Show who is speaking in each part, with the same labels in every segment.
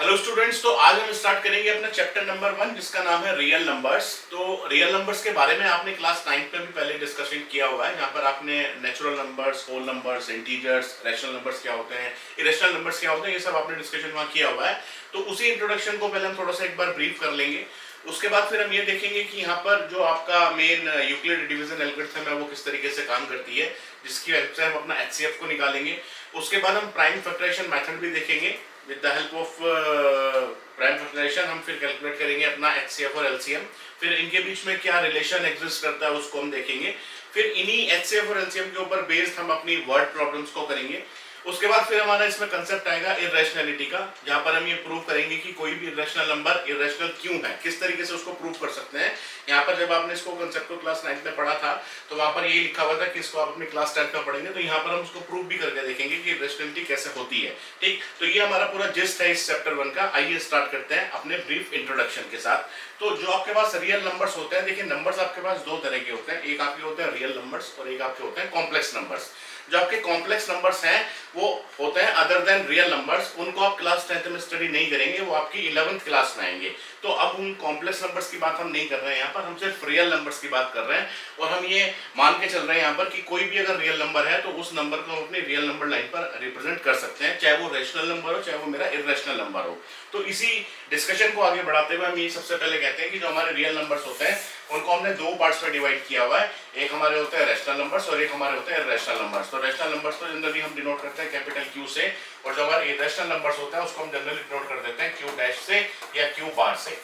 Speaker 1: Hello students, तो आज हम स्टार्ट करेंगे अपना चैप्टर नंबर 1 जिसका नाम है रियल नंबर्स। तो रियल नंबर्स के बारे में आपने क्लास 9 में भी पहले डिस्कशन किया हुआ है, जहाँ पर आपने natural numbers, whole numbers, integers, rational numbers क्या होते हैं, इरेशनल नंबर्स क्या होते हैं, ये सब आपने डिस्कशन वहाँ किया हुआ है। तो उसी इंट्रोडक्शन को पहले हम थोड़ा सा एक बार ब्रीफ कर लेंगे। उसके बाद फिर हम ये देखेंगे कि यहाँ पर जो आपका मेन यूक्लिड डिवीजन एल्गोरिथम है वो किस तरीके से काम करती है, जिसकी हेल्प से हम अपना एचसीएफ को निकालेंगे। उसके बाद हम प्राइम फैक्टराइजेशन मेथड भी देखेंगे। With the help of prime factorisation हम फिर कैलकुलेट करेंगे अपना एचसीएफ और एलसीएम। फिर इनके बीच में क्या रिलेशन एग्जिस्ट करता है उसको हम देखेंगे। फिर इन्हीं एचसीएफ और एलसीएम के ऊपर बेस्ड हम अपनी वर्ड प्रॉब्लम्स को करेंगे। उसके बाद फिर हमारा इसमें कंसेप्ट आएगा इरेशनलिटी का, जहां पर हम ये प्रूव करेंगे कि कोई भी इरेशनल नंबर इरेशनल क्यों है, किस तरीके से उसको प्रूव कर सकते हैं। यहाँ पर जब आपने इसको कंसेप्ट को क्लास 9 में पढ़ा था तो वहां पर ये लिखा हुआ था कि इसको आप अपनी क्लास 10 में पढ़ेंगे, तो यहाँ पर हम उसको प्रूव भी करके देखेंगे कि इरेशनलिटी कैसे होती है। ठीक, तो ये हमारा पूरा जिस्ट है इस चैप्टर 1 का। आइए स्टार्ट करते हैं अपने ब्रीफ इंट्रोडक्शन के साथ। तो जो आपके पास रियल नंबर्स होते हैं, देखिए नंबर्स आपके पास दो तरह के होते हैं, एक आपके होते हैं रियल नंबर्स और एक आपके होते हैं कॉम्प्लेक्स नंबर्स। जो आपके कॉम्प्लेक्स नंबर्स हैं वो होते हैं अदर देन रियल नंबर्स, उनको आप क्लास 10th में स्टडी नहीं करेंगे, वो आपकी 11th क्लास में आएंगे। तो अब उन कॉम्प्लेक्स नंबर्स की बात हम नहीं कर रहे हैं, यहाँ पर हम सिर्फ रियल नंबर्स की बात कर रहे हैं। और हम ये मान के चल रहे हैं यहाँ पर कि कोई भी अगर रियल नंबर है तो उस नंबर को हम अपनी रियल नंबर लाइन पर रिप्रेजेंट कर सकते हैं, चाहे वो रेशनल नंबर हो चाहे वो मेरा इरेशनल नंबर हो। तो इसी डिस्कशन को आगे बढ़ाते हुए हम ये सबसे पहले कहते हैं कि जो हमारे रियल नंबर्स होते हैं उनको हमने दो पार्ट्स में डिवाइड किया हुआ है। एक हमारे होते हैं रैशनल नंबर्स और एक हमारे होते हैं इरेशनल नंबर्स। तो रैशनल नंबर्स तो जनरली हम डिनोट करते हैं कैपिटल क्यू से, और जो हमारे इरेशनल नंबर्स होते हैं उसको हम जनरली डिनोट कर देते हैं क्यू डैश से या क्यू बार से।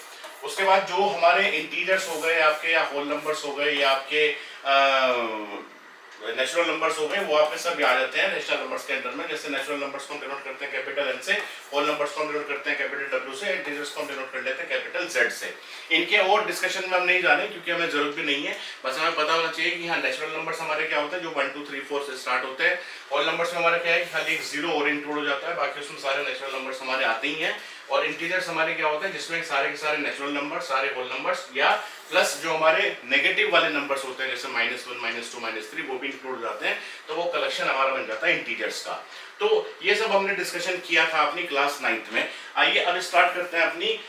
Speaker 1: उसके बाद जो हमारे इंटीजर्स हो गए आपके, या होल नंबर्स हो गए, या आपके नेचुरल नंबर्स हो गए, वो आपके सब आ जाते हैं रैशनल नंबर्स के अंडर में। जैसे नेचुरल नंबर्स को हम डिनोट करते हैं कैपिटल एन से, होल नंबर्स को हम डिनोट करते हैं कैपिटल डब्ल्यू से, इंटीजर्स को हम डिनोट कर लेते हैं कैपिटल जेड से। इनके और डिस्कशन में हम नहीं जाने क्योंकि हमें जरूरत भी नहीं है, बस हमें पता होना चाहिए कि हाँ नेचुरल नंबर्स हमारे क्या होते हैं जो 1 2 3 4 से स्टार्ट होते हैं। होल नंबर्स में हमारा क्या है कि खाली एक जीरो और इंक्लूड हो जाता है, बाकी उसमें सारे नेचुरल नंबर्स हमारे आते ही हैं। और इंटीजर्स हमारे क्या होते हैं जिसमें सारे के सारे नेचुरल नंबर, सारे होल नंबर्स, या प्लस जो हमारे नेगेटिव वाले नंबर्स होते हैं जैसे -1 -2 -3 वो भी इंक्लूड हो जाते हैं। तो वो कलेक्शन हमारा बन जाता है इंटीजर्स का। तो ये सब हमने डिस्कशन किया था अपनी क्लास 9 में। आइए अब स्टार्ट करते हैं अपनी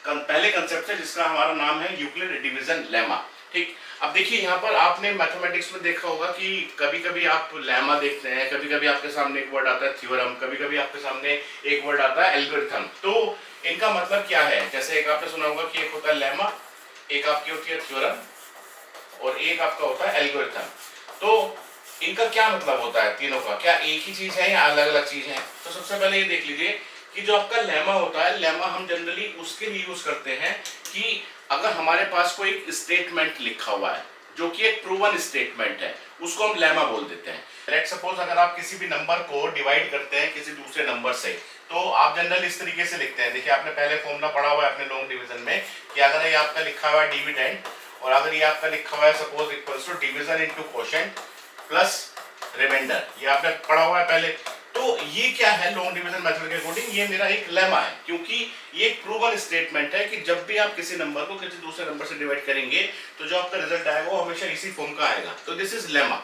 Speaker 1: पहले कंसेप्ट से, जिसका हमारा नाम है यूक्लिड डिवीजन लेमा। ठीक, अब देखिए यहाँ पर आपने मैथमेटिक्स में देखा होगा कि कभी कभी आप लेमा देखते हैं, कभी कभी आपके सामने एक वर्ड आता है थ्योरम, कभी कभी आपके सामने एक वर्ड आता है एल्गोरिथम। तो इनका मतलब क्या है, जैसे एक आपने सुना होगा कि एक होता है लेमा, एक आपकी होती है थ्योरम और एक आपका होता है एल्गोरिथम। तो इनका क्या मतलब होता है तीनों का, क्या एक ही चीज है या अलग अलग चीज है? तो सबसे पहले ये देख लीजिए कि जो आपका लेमा होता है, लेमा हम जनरली उसके लिए यूज करते हैं कि अगर हमारे पास कोई स्टेटमेंट लिखा हुआ है जो कि एक प्रूवन स्टेटमेंट है, उसको हम लेमा बोल देते हैं। लेट्स सपोज अगर आप किसी भी नंबर को डिवाइड करते हैं किसी दूसरे नंबर से, तो आप जनरली इस तरीके से लिखते हैं। देखिए आपने पहले फॉर्मूला पढ़ा हुआ है अपने लॉन्ग डिवीजन में कि अगर ये आपका लिखा हुआ है डिविडेंड और अगर ये आपका लिखा हुआ है suppose equals to division into quotient plus remainder, ये आपने पढ़ा हुआ है पहले। तो ये क्या है लॉन्ग डिवीजन मेथड के अकॉर्डिंग, ये मेरा एक लेमा है, क्योंकि ये एक प्रूवन स्टेटमेंट है कि जब भी आप किसी नंबर को किसी दूसरे नंबर से डिवाइड करेंगे तो जो आपका रिजल्ट आएगा वो हमेशा इसी फॉर्म का आएगा। तो दिस इज लेमा।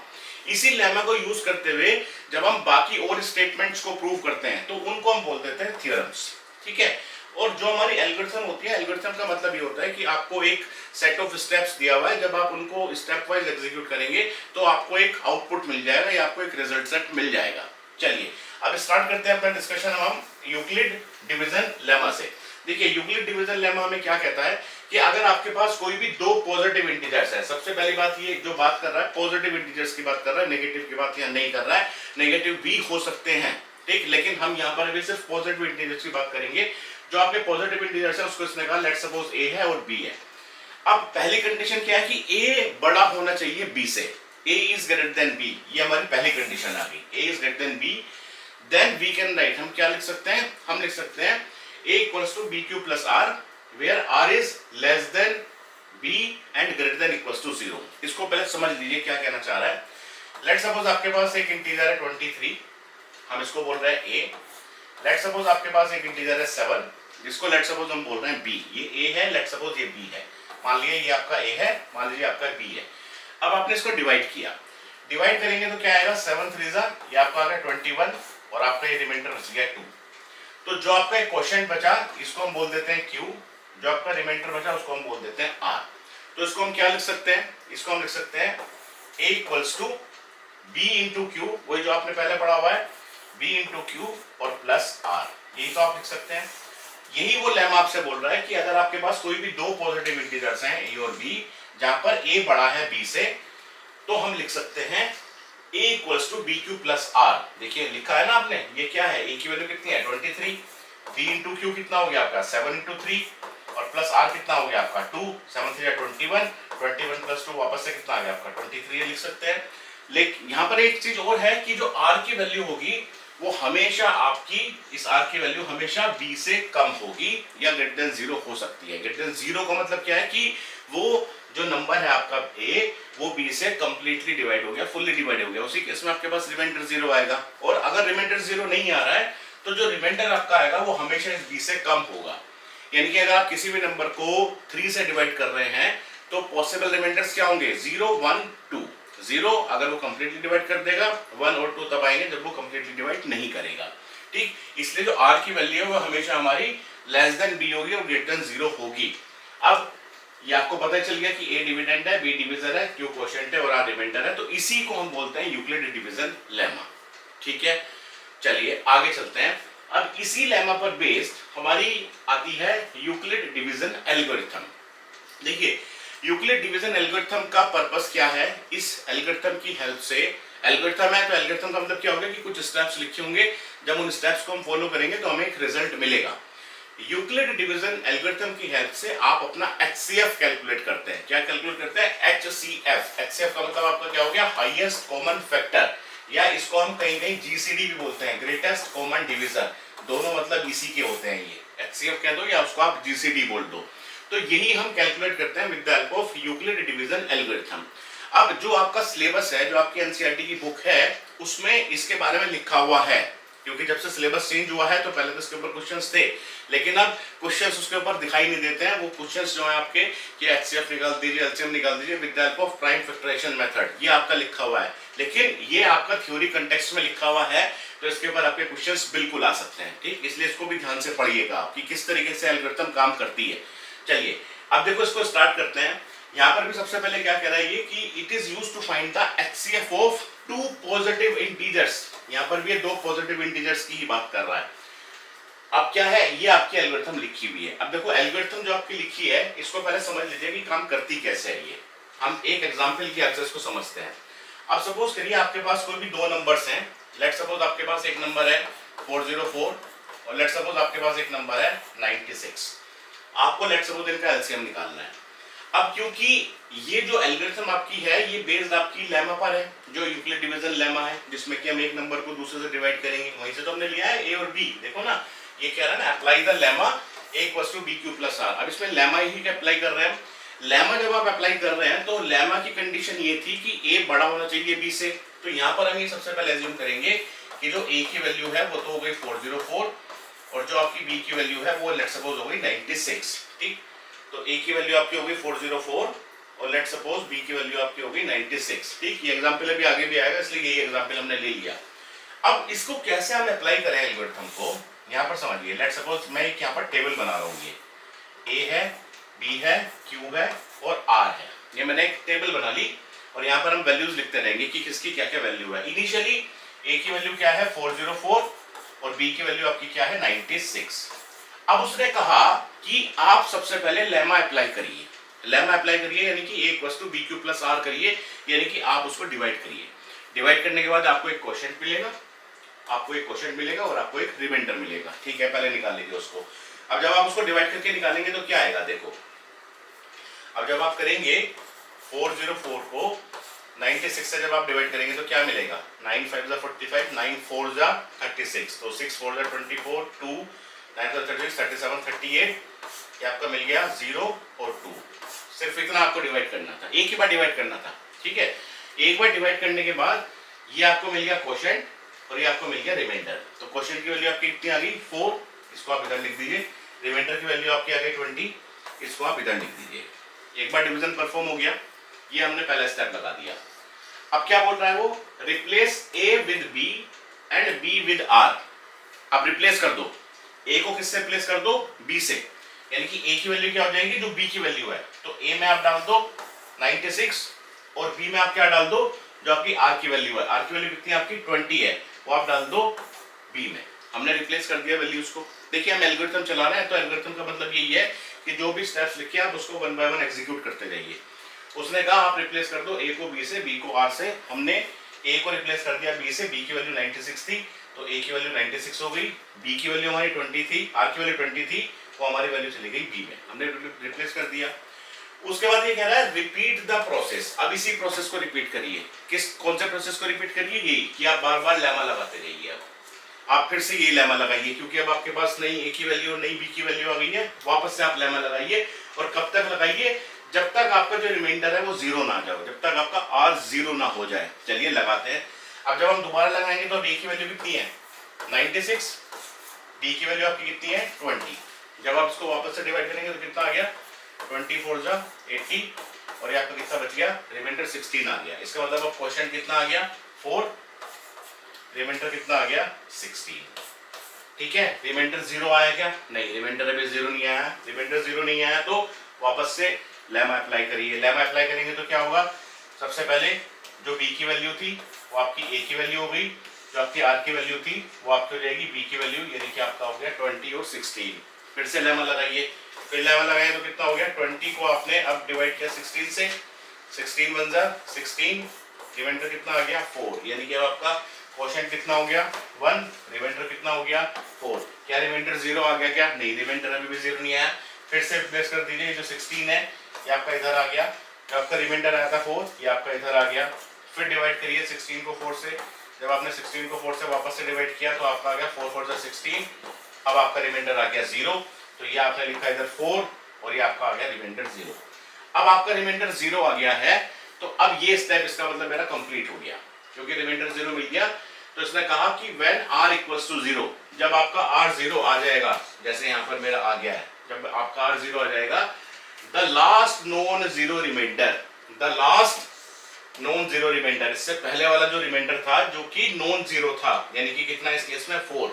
Speaker 1: इसी लेमा को यूज करते हुए जब हम बाकी और स्टेटमेंट्स को प्रूव करते हैं तो उनको हम बोल देते हैं थ्योरम्स। ठीक है, और जो हमारी एल्गोरिथम होती है, एल्गोरिथम का मतलब ये होता है कि आपको एक सेट ऑफ स्टेप्स दिया हुआ है, जब आप उनको स्टेप वाइज एग्जीक्यूट करेंगे तो आपको एक आउटपुट मिल जाएगा या आपको एक रिजल्ट सेट मिल जाएगा। चलिए अब स्टार्ट करते हैं अपना डिस्कशन हम यूक्लिड डिवीजन लेमा से। देखिए यूक्लिड डिवीजन लेमा हमें क्या कहता है कि अगर आपके पास कोई भी दो पॉजिटिव इंटीजर्स है, सबसे पहली बात ये जो बात कर रहा है पॉजिटिव इंटीजर्स की बात कर रहा है, नेगेटिव की बात यहाँ नहीं कर रहा है। नेगेटिव भी हो सकते हैं, ठीक, लेकिन हम यहाँ पर अभी सिर्फ पॉजिटिव इंटीजर्स की बात करेंगे। जो आपके पॉजिटिव इंटीजर्स है उसको इसने कहा लेट्स सपोज ए है और बी है। अब पहली कंडीशन क्या है कि ए बड़ा होना चाहिए बी से, a is greater than b, ये हमारी पहली कंडीशन आ गई, a is greater than b. Then we can write, हम क्या लिख सकते हैं, हम लिख सकते हैं a equals to bq plus r where r is less than b and greater than equals to 0। इसको पहले समझ लीजिए क्या कहना चाह रहा है। लेट्स सपोज आपके पास एक इंटीजर है 23, हम इसको बोल रहे हैं a। लेट्स सपोज आपके पास एक इंटीजर है 7, जिसको लेट्स सपोज हम बोल रहे हैं b। ये a है, लेट्स सपोज ये b है, मान लीजिए ये आपका a है, मान लीजिए आपका b है। अब आपने इसको डिवाइड किया, डिवाइड करेंगे तो क्या आएगा 7 3 ये आपका आ गया 21 और आपका ये रिमाइंडर बच गया 2। तो जो आपका एक क्वेश्चन बचा इसको हम बोल देते हैं Q, जो आपका रिमाइंडर बचा उसको हम बोल देते हैं R। तो इसको हम क्या लिख सकते हैं, इसको हम लिख सकते हैं A equals to B into Q, वही जो आपने पहले पढ़ा हुआ है B इंटू क्यू और प्लस R, यही तो आप लिख सकते हैं। यही वो लेमा आपसे बोल रहा है कि अगर आपके पास कोई भी दो पॉजिटिव इंटीजर्स हैं A और B, जहां पर A बड़ा है B से, तो हम लिख सकते हैं A equals to B Q plus R. देखिए लिखा है ना आपने, ये क्या है, A की वैल्यू कितनी है 23, B इंटू क्यू कितना हो गया आपका 7 इंटू 3 और प्लस R कितना हो गया आपका 2, 7 3 21, 21 प्लस 2 वापस से कितना आ गया आपका 23 लिख सकते हैं। लेकिन यहाँ पर एक चीज और है कि जो R की वैल्यू होगी वो हमेशा आपकी, इस R की वैल्यू हमेशा B से कम होगी या ग्रेटर देन 0 हो सकती है। ग्रेटर देन 0 का मतलब क्या है कि वो जो नंबर है आपका A वो B से कंप्लीटली डिवाइड हो गया, फुल्ली डिवाइड हो गया, उसी केस में आपके पास रिमाइंडर 0 आएगा। और अगर रिमाइंडर 0 नहीं आ रहा है तो जो रिमाइंडर आपका आएगा वो हमेशा इस B से कम होगा। यानी कि अगर आप किसी भी नंबर को 3 से डिवाइड कर रहे हैं तो पॉसिबल रिमाइंडर्स क्या होंगे 0 1 2। 0 अगर वो कंप्लीटली डिवाइड कर देगा, 1 और 2 तब आएंगे जब वो कंप्लीटली डिवाइड नहीं करेगा। ठीक, इसलिए जो R की वैल्यू है वो हमेशा हमारी लेस देन B होगी और ग्रेटर देन 0 होगी। अब ये आपको पता चल गया कि A डिविडेंड है, B डिवीजन है, Q क्वोशिएंट है और R रिमाइंडर है, तो इसी को हम बोलते हैं यूक्लिड डिवीजन लेमा। ठीक है, चलिए आगे चलते हैं। अब इसी लेमा पर बेस्ड हमारी आती है यूक्लिड डिवीजन एल्गोरिथम। देखिए यूक्लिड डिवीजन एल्गोरिथम का पर्पस क्या है, इस एल्गोरिथम की हेल्प से, एल्गोरिथम है तो एल्गोरिथम का मतलब क्या होगा कि कुछ स्टेप्स लिखे होंगे, जब उन स्टेप्स को हम फॉलो करेंगे तो हमें एक रिजल्ट मिलेगा। यूक्लिड डिवीजन एल्गोरिथम की हेल्प से आप अपना HCF कैलकुलेट करते हैं। क्या कैलकुलेट करते हैं, HCF। HCF का मतलब आपका क्या हो गया, हाईएस्ट कॉमन फैक्टर, या इसको हम कहीं कहीं GCD भी बोलते हैं, ग्रेटेस्ट कॉमन डिवीजन, दोनों मतलब इसी के होते हैं। ये HCF कह दो या उसको आप GCD बोल दो। तो यही हम कैलकुलेट करते हैं with the help of Euclid division algorithm. अब जो आपका सिलेबस है, जो आपकी NCERT की बुक है, उसमें इसके बारे में लिखा हुआ है, क्योंकि जब से सिलेबस चेंज हुआ है तो पहले तो इसके ऊपर क्वेश्चंस थे, लेकिन अब क्वेश्चंस उसके ऊपर दिखाई नहीं देते हैं। वो क्वेश्चंस जो है आपके कि HCF निकाल दीजिए, LCM निकाल दीजिए with the help of prime factorisation method, ये आपका लिखा हुआ है। लेकिन ये आपका थ्योरी कंटेक्स्ट में लिखा हुआ है, तो इसके ऊपर आपके क्वेश्चंस बिल्कुल आ सकते हैं। ठीक, इसलिए इसको भी ध्यान से पढ़िएगा कि किस तरीके से एल्गोरिथम काम करती है। चलिए अब देखो इसको स्टार्ट करते हैं। यहाँ पर भी सबसे पहले क्या कह रहा है ये कि it is used to find the HCF of two positive integers. यहाँ पर भी ये दो पॉजिटिव इंटीजर्स की ही बात कर रहा है। अब क्या है, ये आपकी एल्गोरिथम लिखी हुई है। अब देखो एल्गोरिथम जो आपकी लिखी है इसको पहले समझ लीजिए कि काम करती कैसे है। ये हम एक एग्जांपल की हेल्प से इसको समझते हैं। अब सपोज करिए आपके पास कोई भी दो नंबर्स हैं। लेट सपोज आपके पास एक नंबर है 404 और लेट सपोज आपके पास एक नंबर है 96। आपको लेट सपोज इनका एलसीएम निकालना है। अब क्योंकि ये जो एल्गोरिथम आपकी है ये बेस्ड आपकी लेमा पर है, जो यूक्लिड डिवीजन लेमा है, जिसमें कि हम एक नंबर को दूसरे से डिवाइड करेंगे। वहीं से तो हमने लिया है A और B। देखो ना ये कह रहा है ना apply the lemma A equals to BQ plus R। अब इसमें लेमा ही अप्लाई कर रहे हैं। लेमा जब आप अप्लाई कर रहे हैं तो लेमा की कंडीशन ये थी कि A बड़ा होना चाहिए B से। तो यहाँ पर हम ये सबसे पहले एज्यूम करेंगे कि जो A की वैल्यू है वो तो हो गई 404 और जो आपकी B की वैल्यू है वो लेट सपोज हो गई 96। ठीक, तो A की वैल्यू आपकी हो गई 404 और लेट सपोज B की वैल्यू आपकी हो गई 96। ठीक, ये एग्जांपल अभी आगे भी आएगा इसलिए यही एग्जांपल हमने ले लिया। अब इसको कैसे हम अप्लाई करें एल्गोरिथम को, यहाँ पर समझिए। लेट सपोज मैं एक यहाँ पर टेबल बना रहा हूँ, ये A है, B है, Q है और R है। ये मैंने एक टेबल बना ली और यहाँ पर हम वैल्यूज लिखते रहेंगे कि किसकी क्या क्या वैल्यू है। इनिशियली A की वैल्यू क्या है 404 और B की वैल्यू आपकी क्या है 96। अब उसने कहा कि आप सबसे पहले लेमा अप्लाई करिए। लेमा अप्लाई करिए यानी कि A equals to BQ plus R करिए, यानी कि आप उसको डिवाइड करिए। डिवाइड करने के बाद आपको एक क्वोशिएंट मिलेगा, आपको एक क्वोशिएंट मिलेगा और आपको एक रिमाइंडर मिलेगा। ठीक है, पहले निकाल लीजिए उसको। अब जब आप उसको डिवाइड करके निकालेंगे तो क्या आएगा देखो। अब जब आप करेंगे 404 को 96 से जब आप डिवाइड करेंगे तो क्या मिलेगा, 9 5 45, 9 4 36, तो 6 4 24, 2 9 36, 37 38, ये आपका मिल गया 0 और 2। सिर्फ इतना आपको डिवाइड करना था, एक ही बार डिवाइड करना था। ठीक है, एक बार डिवाइड करने के बाद ये आपको मिल गया क्वोशिएंट और ये आपको मिल गया रिमाइंडर। तो क्वोशिएंट की वैल्यू आपकी कितनी आ गई 4, इसको आप इधर लिख दीजिए। रिमाइंडर की वैल्यू आपकी आ गई 20, इसको आप इधर लिख दीजिए। एक बार डिवीजन परफॉर्म हो गया, ये हमने पहला स्टेप लगा दिया। अब क्या बोल रहा है वो, replace A with B and B with R। अब रिप्लेस कर दो, ए को किससे रिप्लेस कर दो, बी से, यानी कि ए की वैल्यू क्या हो जाएगी, जो बी की वैल्यू है। तो ए में आप डाल दो 96 और बी में आप क्या डाल दो, जो आपकी आर की वैल्यू है। आर की वैल्यू कितनी है आपकी 20 है, वो आप डाल दो बी में। हमने रिप्लेस कर दिया वैल्यूज को। देखिए हम एल्गोरिथम चला रहे हैं, तो एल्गोरिथम का मतलब यही है कि जो भी स्टेप्स लिखे आप उसको वन बाय वन एग्जीक्यूट करते जाइए। उसने कहा आप रिप्लेस कर दो ए को बी से, बी को आर से। हमने ए को रिप्लेस कर दिया बी से, बी की वैल्यू 96 थी तो ए की वैल्यू 96 हो गई, बी की वैल्यू हमारी 20 थी, आर की वैल्यू 20 थी, तो हमारी वैल्यू चली गई बी में, हमने रिप्लेस कर दिया। उसके बाद ये कह रहा है रिपीट द प्रोसेस। अब इसी प्रोसेस को रिपीट करिए। कौन से प्रोसेस को रिपीट करिए, यही कि आप बार बार लेमा लगाते जाइए। अब आप फिर से यही लेमा लगाइए, क्योंकि अब आपके पास नई ए की वैल्यू और नई बी की वैल्यू आ गई है। वापस से आप लेमा लगाइए, और कब तक लगाइए, जब तक आपका जो रिमाइंडर है वो जीरो ना आ जाए, जब तक आपका आर जीरो ना हो जाए। चलिए लगाते हैं। अब जब हम दोबारा लगाएंगे तो अब ए की वैल्यू कितनी है 96, बी की वैल्यू आपकी कितनी है 20। जब आप इसको वापस से डिवाइड करेंगे तो कितना आ गया 24 जा 80, और यहाँ पे कितना बच गया, रिमाइंडर 16 आ गया। इसका मतलब अब क्वेश्चन कितना आ गया 4, रिमाइंडर कितना आ गया 16। ठीक है, रिमाइंडर जीरो आया क्या, नहीं, रिमाइंडर अभी जीरो नहीं आया। रिमाइंडर जीरो नहीं आया तो वापस से लेमा अप्लाई करिए। लेमा अप्लाई करेंगे तो क्या होगा, सबसे पहले जो बी की वैल्यू थी वो आपकी ए की वैल्यू हो गई, जो आपकी आर की वैल्यू थी वो आपकी हो जाएगी बी की वैल्यू, यानी कि आपका हो गया 20 और 16। फिर से लेमा लगाइए, फिर लेमा लगाए तो कितना हो गया 20 को आपने अब डिवाइड किया 16 से, 16 बन जा 16, रिमाइंडर कितना आ गया 4, यानी कि अब आपका क्वेश्चन कितना हो गया 1, रिमाइंडर कितना हो गया 4। क्या रिमाइंडर जीरो आ गया क्या, नहीं, रिमाइंडर अभी भी जीरो नहीं आया। फिर से रिप्लेस कर दीजिए, जो 16 है ये आपका इधर आ गया, जो आपका रिमाइंडर आया था 4 ये आपका इधर आ गया। फिर डिवाइड करिए 16 को 4 से, जब आपने 16 को 4 से वापस से डिवाइड किया तो आपका आ गया 4 4 16, अब आपका रिमाइंडर आ गया 0, तो ये आपने लिखा इधर 4 और ये आपका आ गया रिमाइंडर 0। अब आपका रिमाइंडर 0 आ गया है, तो अब ये स्टेप इसका मतलब मेरा कंप्लीट हो गया, क्योंकि रिमाइंडर 0 मिल गया। तो इसने कहा कि व्हेन r इक्वल्स टू 0, जब आपका r 0 आ जाएगा, जैसे यहाँ पर मेरा आ गया है, जब आपका r 0 आ जाएगा, the last known zero reminder, the last non zero reminder, इससे पहले वाला जो रिमाइंडर था जो कि नॉन जीरो था, यानी कि कितना इस केस में 4,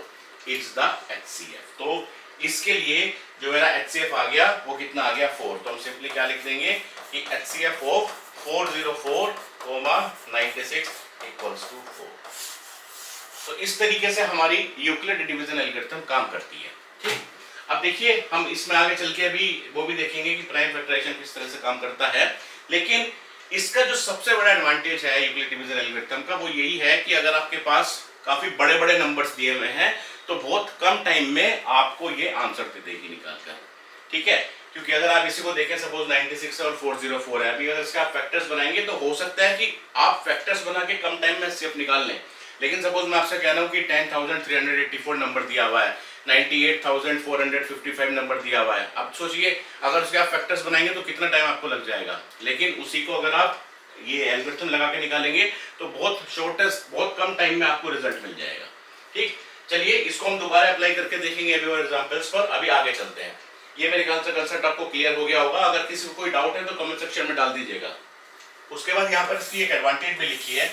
Speaker 1: इट्स द HCF। तो इसके लिए जो मेरा HCF आ गया वो कितना आ गया 4। तो हम सिंपली क्या लिख देंगे कि HCF ऑफ 404, 96 इक्वल्स टू 4। तो इस तरीके से हमारी यूक्लिड डिवीजन एल्गोरिथम काम करती है। ठीक, अब देखिए हम इसमें आगे चल के अभी वो भी देखेंगे कि प्राइम फैक्टराइजेशन किस तरह से काम करता है, लेकिन इसका जो सबसे बड़ा एडवांटेज है यूक्लिड डिवीजन एल्गोरिथम का वो यही है कि अगर आपके पास काफी बड़े बड़े नंबर्स दिए हुए हैं तो बहुत कम टाइम में आपको ये आंसर दे देगी निकाल कर। ठीक है, क्योंकि अगर आप इसी को देखें, सपोज 96 और 404 है, अभी अगर इसके आप फैक्टर्स बनाएंगे तो हो सकता है कि आप फैक्टर्स बना के कम टाइम में सिर्फ निकाल लें। लेकिन सपोज मैं आपसे कह रहा हूँ कि 10,384 नंबर दिया हुआ है, 98,455 नंबर दिया हुआ है। अब सोचिए अगर उसके आप फैक्टर्स बनाएंगे तो कितना टाइम आपको लग जाएगा, लेकिन उसी को अगर आप ये एल्गोरिथम लगा के निकालेंगे तो बहुत शॉर्टेस्ट, बहुत कम टाइम में आपको रिजल्ट मिल जाएगा। ठीक, चलिए इसको हम दोबारा अप्लाई करके देखेंगे अभी और एग्जांपल्स पर। अभी आगे चलते हैं। ये मेरे ख्याल से कंसेप्ट आपको क्लियर हो गया होगा। अगर किसी को कोई डाउट है तो कमेंट सेक्शन में डाल दीजिएगा। उसके बाद यहाँ पर इसकी एक एडवांटेज भी लिखी है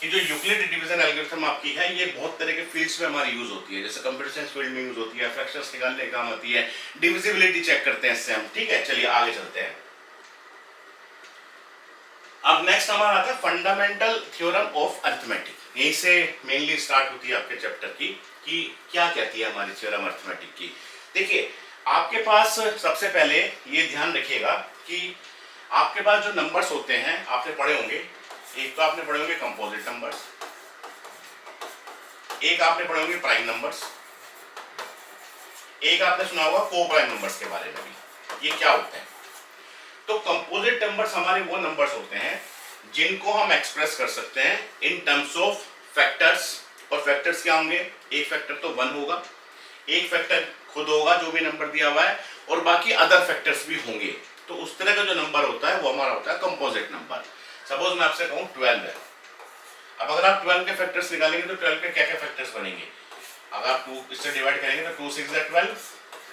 Speaker 1: कि जो यूक्लिड डिवीजन एल्गोरिथम आपकी है ये बहुत तरह के फील्ड्स में हमारी यूज होती है, जैसे कंप्यूटर साइंस फील्ड में यूज होती है, फ्रैक्शंस निकालने का काम आती है, डिविजिबिलिटी चेक करते हैं इससे हम। ठीक है, चलिए आगे चलते हैं। अब नेक्स्ट हमारा आता है फंडामेंटल थ्योरम ऑफ अरिथमेटिक। यहीं से मेनली स्टार्ट होती है आपके चैप्टर की कि क्या कहती है हमारी थ्योरम अरिथमेटिक की। देखिए आपके पास सबसे पहले ये ध्यान रखिएगा कि आपके पास जो नंबर्स होते हैं आपने पढ़े होंगे, एक तो आपने पढ़े होंगे कंपोजिट नंबर्स, एक आपने पढ़े होंगे प्राइम नंबर्स, एक आपने सुना होगा को प्राइम नंबर्स के बारे में भी। ये क्या होते हैं? तो कंपोजिट नंबर्स हमारे वो नंबर्स होते हैं जिनको हम एक्सप्रेस कर सकते हैं इन टर्म्स ऑफ फैक्टर्स। और फैक्टर्स क्या होंगे? एक फैक्टर तो 1 होगा, एक फैक्टर खुद होगा जो भी नंबर दिया हुआ है, और बाकी अदर फैक्टर्स भी होंगे। तो उस तरह का जो नंबर होता है वो हमारा होता है कंपोजिट नंबर। सपोज मैं आपसे कहूँ 12 है। अब अगर आप 12 के फैक्टर्स निकालेंगे तो 12 के क्या क्या फैक्टर्स बनेंगे? अगर आप 2 इससे डिवाइड करेंगे तो 2 6 12,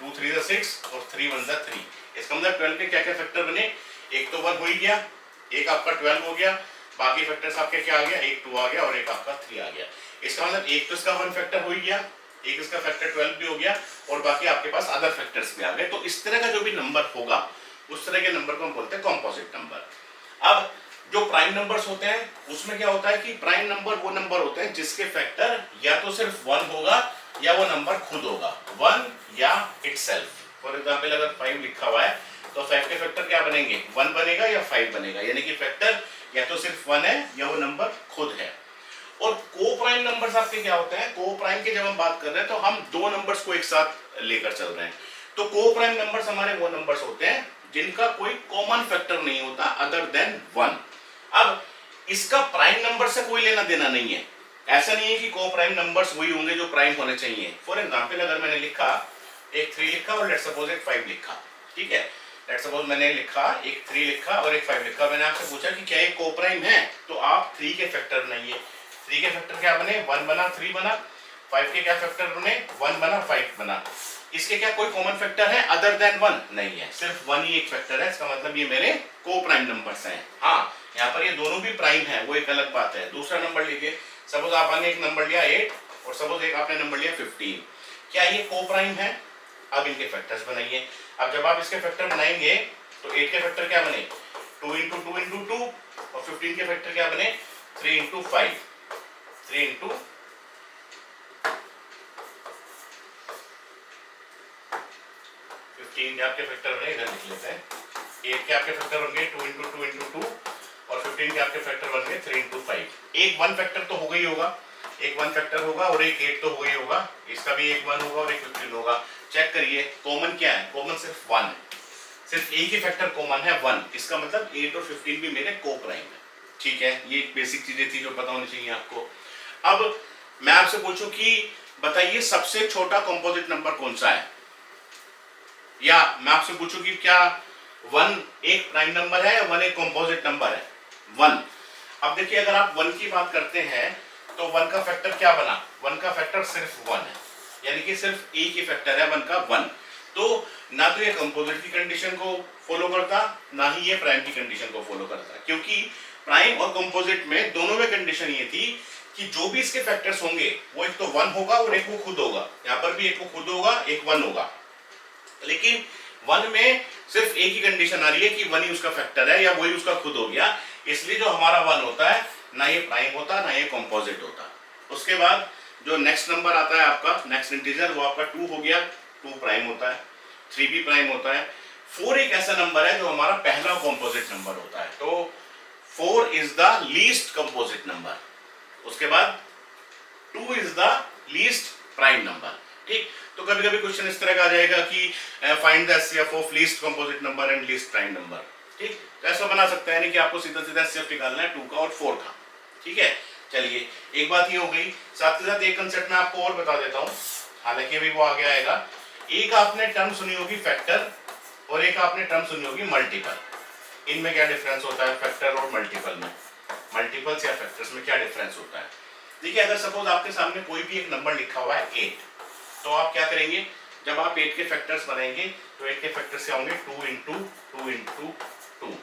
Speaker 1: 2 3 6 और 3 1 3। इसका मतलब 12 के क्या क्या फैक्टर बने? एक तो 1 हो ही गया, एक आपका 12 हो गया, बाकी फैक्टर्स आपके क्या आ गया? एक 2 आ गया और एक आपका 3 आ गया। इसका मतलब एक तो इसका 1 फैक्टर हो ही गया, एक इसका फैक्टर 12 भी हो गया और बाकी आपके पास अदर फैक्टर्स भी आ गए। तो इस तरह का जो भी नंबर होगा उस तरह के नंबर को हम बोलते हैं कॉम्पोजिट नंबर। अब जो प्राइम नंबर्स होते हैं उसमें क्या होता है कि प्राइम नंबर वो नंबर होते हैं जिसके फैक्टर या तो सिर्फ 1 होगा या वो नंबर खुद होगा, 1 या इटसेल्फ। फॉर एग्जांपल अगर 5 लिखा हुआ है तो 5 के फैक्टर क्या बनेंगे, 1 बनेगा या 5 बनेगा, यानी कि फैक्टर या तो सिर्फ 1 है या वो नंबर खुद है। और को प्राइम नंबर्स आपके क्या होते हैं, को प्राइम की जब हम बात कर रहे हैं तो हम दो नंबर्स को एक साथ लेकर चल रहे हैं। तो को प्राइम नंबर्स हमारे वो नंबर्स होते हैं जिनका कोई कॉमन फैक्टर नहीं होता अदर देन 1। अब इसका प्राइम नंबर से कोई लेना देना नहीं है, ऐसा नहीं है कि को प्राइम नंबर्स वही होंगे जो प्राइम होने चाहिए। फॉर एग्जांपल अगर मैंने लिखा एक 3 लिखा और लेट्स सपोज एक 5 लिखा, ठीक है, लेट्स सपोज मैंने लिखा एक 3 लिखा और एक 5 लिखा, मैंने आपसे पूछा कि क्या ये को प्राइम है, तो आप 3 के फैक्टर बनाइए। 3 के फैक्टर क्या बने, 1 बना 3 बना, 5 के क्या फैक्टर बने, 1 बना 5 बना। इसके क्या कोई कॉमन फैक्टर है अदर देन 1? नहीं है, सिर्फ 1 ही एक फैक्टर है, इसका मतलब ये मेरे को प्राइम नंबर्स हैं। हाँ, यहाँ पर ये दोनों भी प्राइम है, वो एक अलग बात है। दूसरा नंबर लीजिए, सपोज आपने एक नंबर लिया 8 और सपोज एक आपने नंबर लिया 15, क्या ये को प्राइम है? अब इनके फैक्टर्स बनाइए। अब जब आप इसके फैक्टर बनाएंगे तो 8 के फैक्टर क्या बने, 2 इंटू 2 इंटू 2, और 15 के फैक्टर क्या बने, 3 इंटू 5, 3 इंटू 15 के आपके फैक्टर बने, इधर लिख लेते हैं। 8 के आपके फैक्टर बन गए 2 इंटू 2 इंटू 2 और 15 के आपके फैक्टर बन गए 3 इंटू 5। एक 1 फैक्टर तो होगा ही होगा, एक 1 फैक्टर होगा और एक 8 तो होगा ही होगा, इसका भी एक 1 होगा और एक 15 होगा। चेक करिए कॉमन क्या है, कॉमन सिर्फ 1 है, सिर्फ एक ही फैक्टर कॉमन है 1, इसका मतलब 8 और 15 भी मेरे को प्राइम है। ठीक है, ये बेसिक चीजें थी जो पता होनी चाहिए आपको। अब मैं आपसे पूछूं कि बताइए सबसे छोटा कंपोजिट नंबर कौन सा है, या मैं आपसे पूछूं कि क्या 1 एक प्राइम नंबर है या 1 एक कंपोजिट नंबर है, 1। अब देखिए अगर आप 1 की बात करते हैं तो 1 का फैक्टर क्या बना, 1 का फैक्टर सिर्फ 1 है, यानी कि सिर्फ एक ही फैक्टर है 1 का 1। तो ना तो ये कंपोजिट की कंडीशन को फॉलो करता ना ही ये प्राइम की कंडीशन को फॉलो करता, क्योंकि प्राइम और कंपोजिट में दोनों में कंडीशन ये थी कि जो भी इसके फैक्टर्स होंगे वो एक तो 1 होगा और एक वो खुद होगा। यहाँ पर भी एक वो खुद होगा एक 1 होगा, लेकिन 1 में सिर्फ एक ही कंडीशन आ रही है कि 1 ही उसका फैक्टर है या वही उसका खुद हो गया, इसलिए जो हमारा 1 होता है ना ये प्राइम होता ना ये कंपोजिट होता। उसके बाद जो नेक्स्ट नंबर आता है आपका नेक्स्ट इंटीजर वो आपका 2 हो गया, 2 प्राइम होता है, 3 भी प्राइम होता है। 4 एक ऐसा नंबर है जो हमारा पहला कंपोजिट नंबर होता है, तो 4 is the least composite number. उसके बाद 2 is the least prime number. ठीक, तो कभी कभी क्वेश्चन इस तरह का आ जाएगा कि find the HCF of least composite number and least prime number. ठीक, तो ऐसा बना सकता है, यानी कि आपको सीधा सीधा एचसीएफ निकालना है 2 का और 4 का। ठीक है, चलिए एक बात ये हो गई, साथ ही साथ एक कंसेप्ट मैं आपको और बता देता हूँ, हालांकि अभी वो आगे आएगा। एक आपने टर्म सुनी होगी फैक्टर और एक आपने टर्म सुनी होगी मल्टीपल। इनमें क्या डिफरेंस होता है फैक्टर और मल्टीपल में, मल्टीपल्स या फैक्टर्स में क्या डिफरेंस होता है? देखिए अगर सपोज आपके सामने कोई भी एक नंबर लिखा हुआ है 8, तो आप क्या करेंगे, जब आप 8 के फैक्टर्स बनाएंगे तो 8 के फैक्टर्स क्या होंगे 2 इंटू 2 इंटू 2।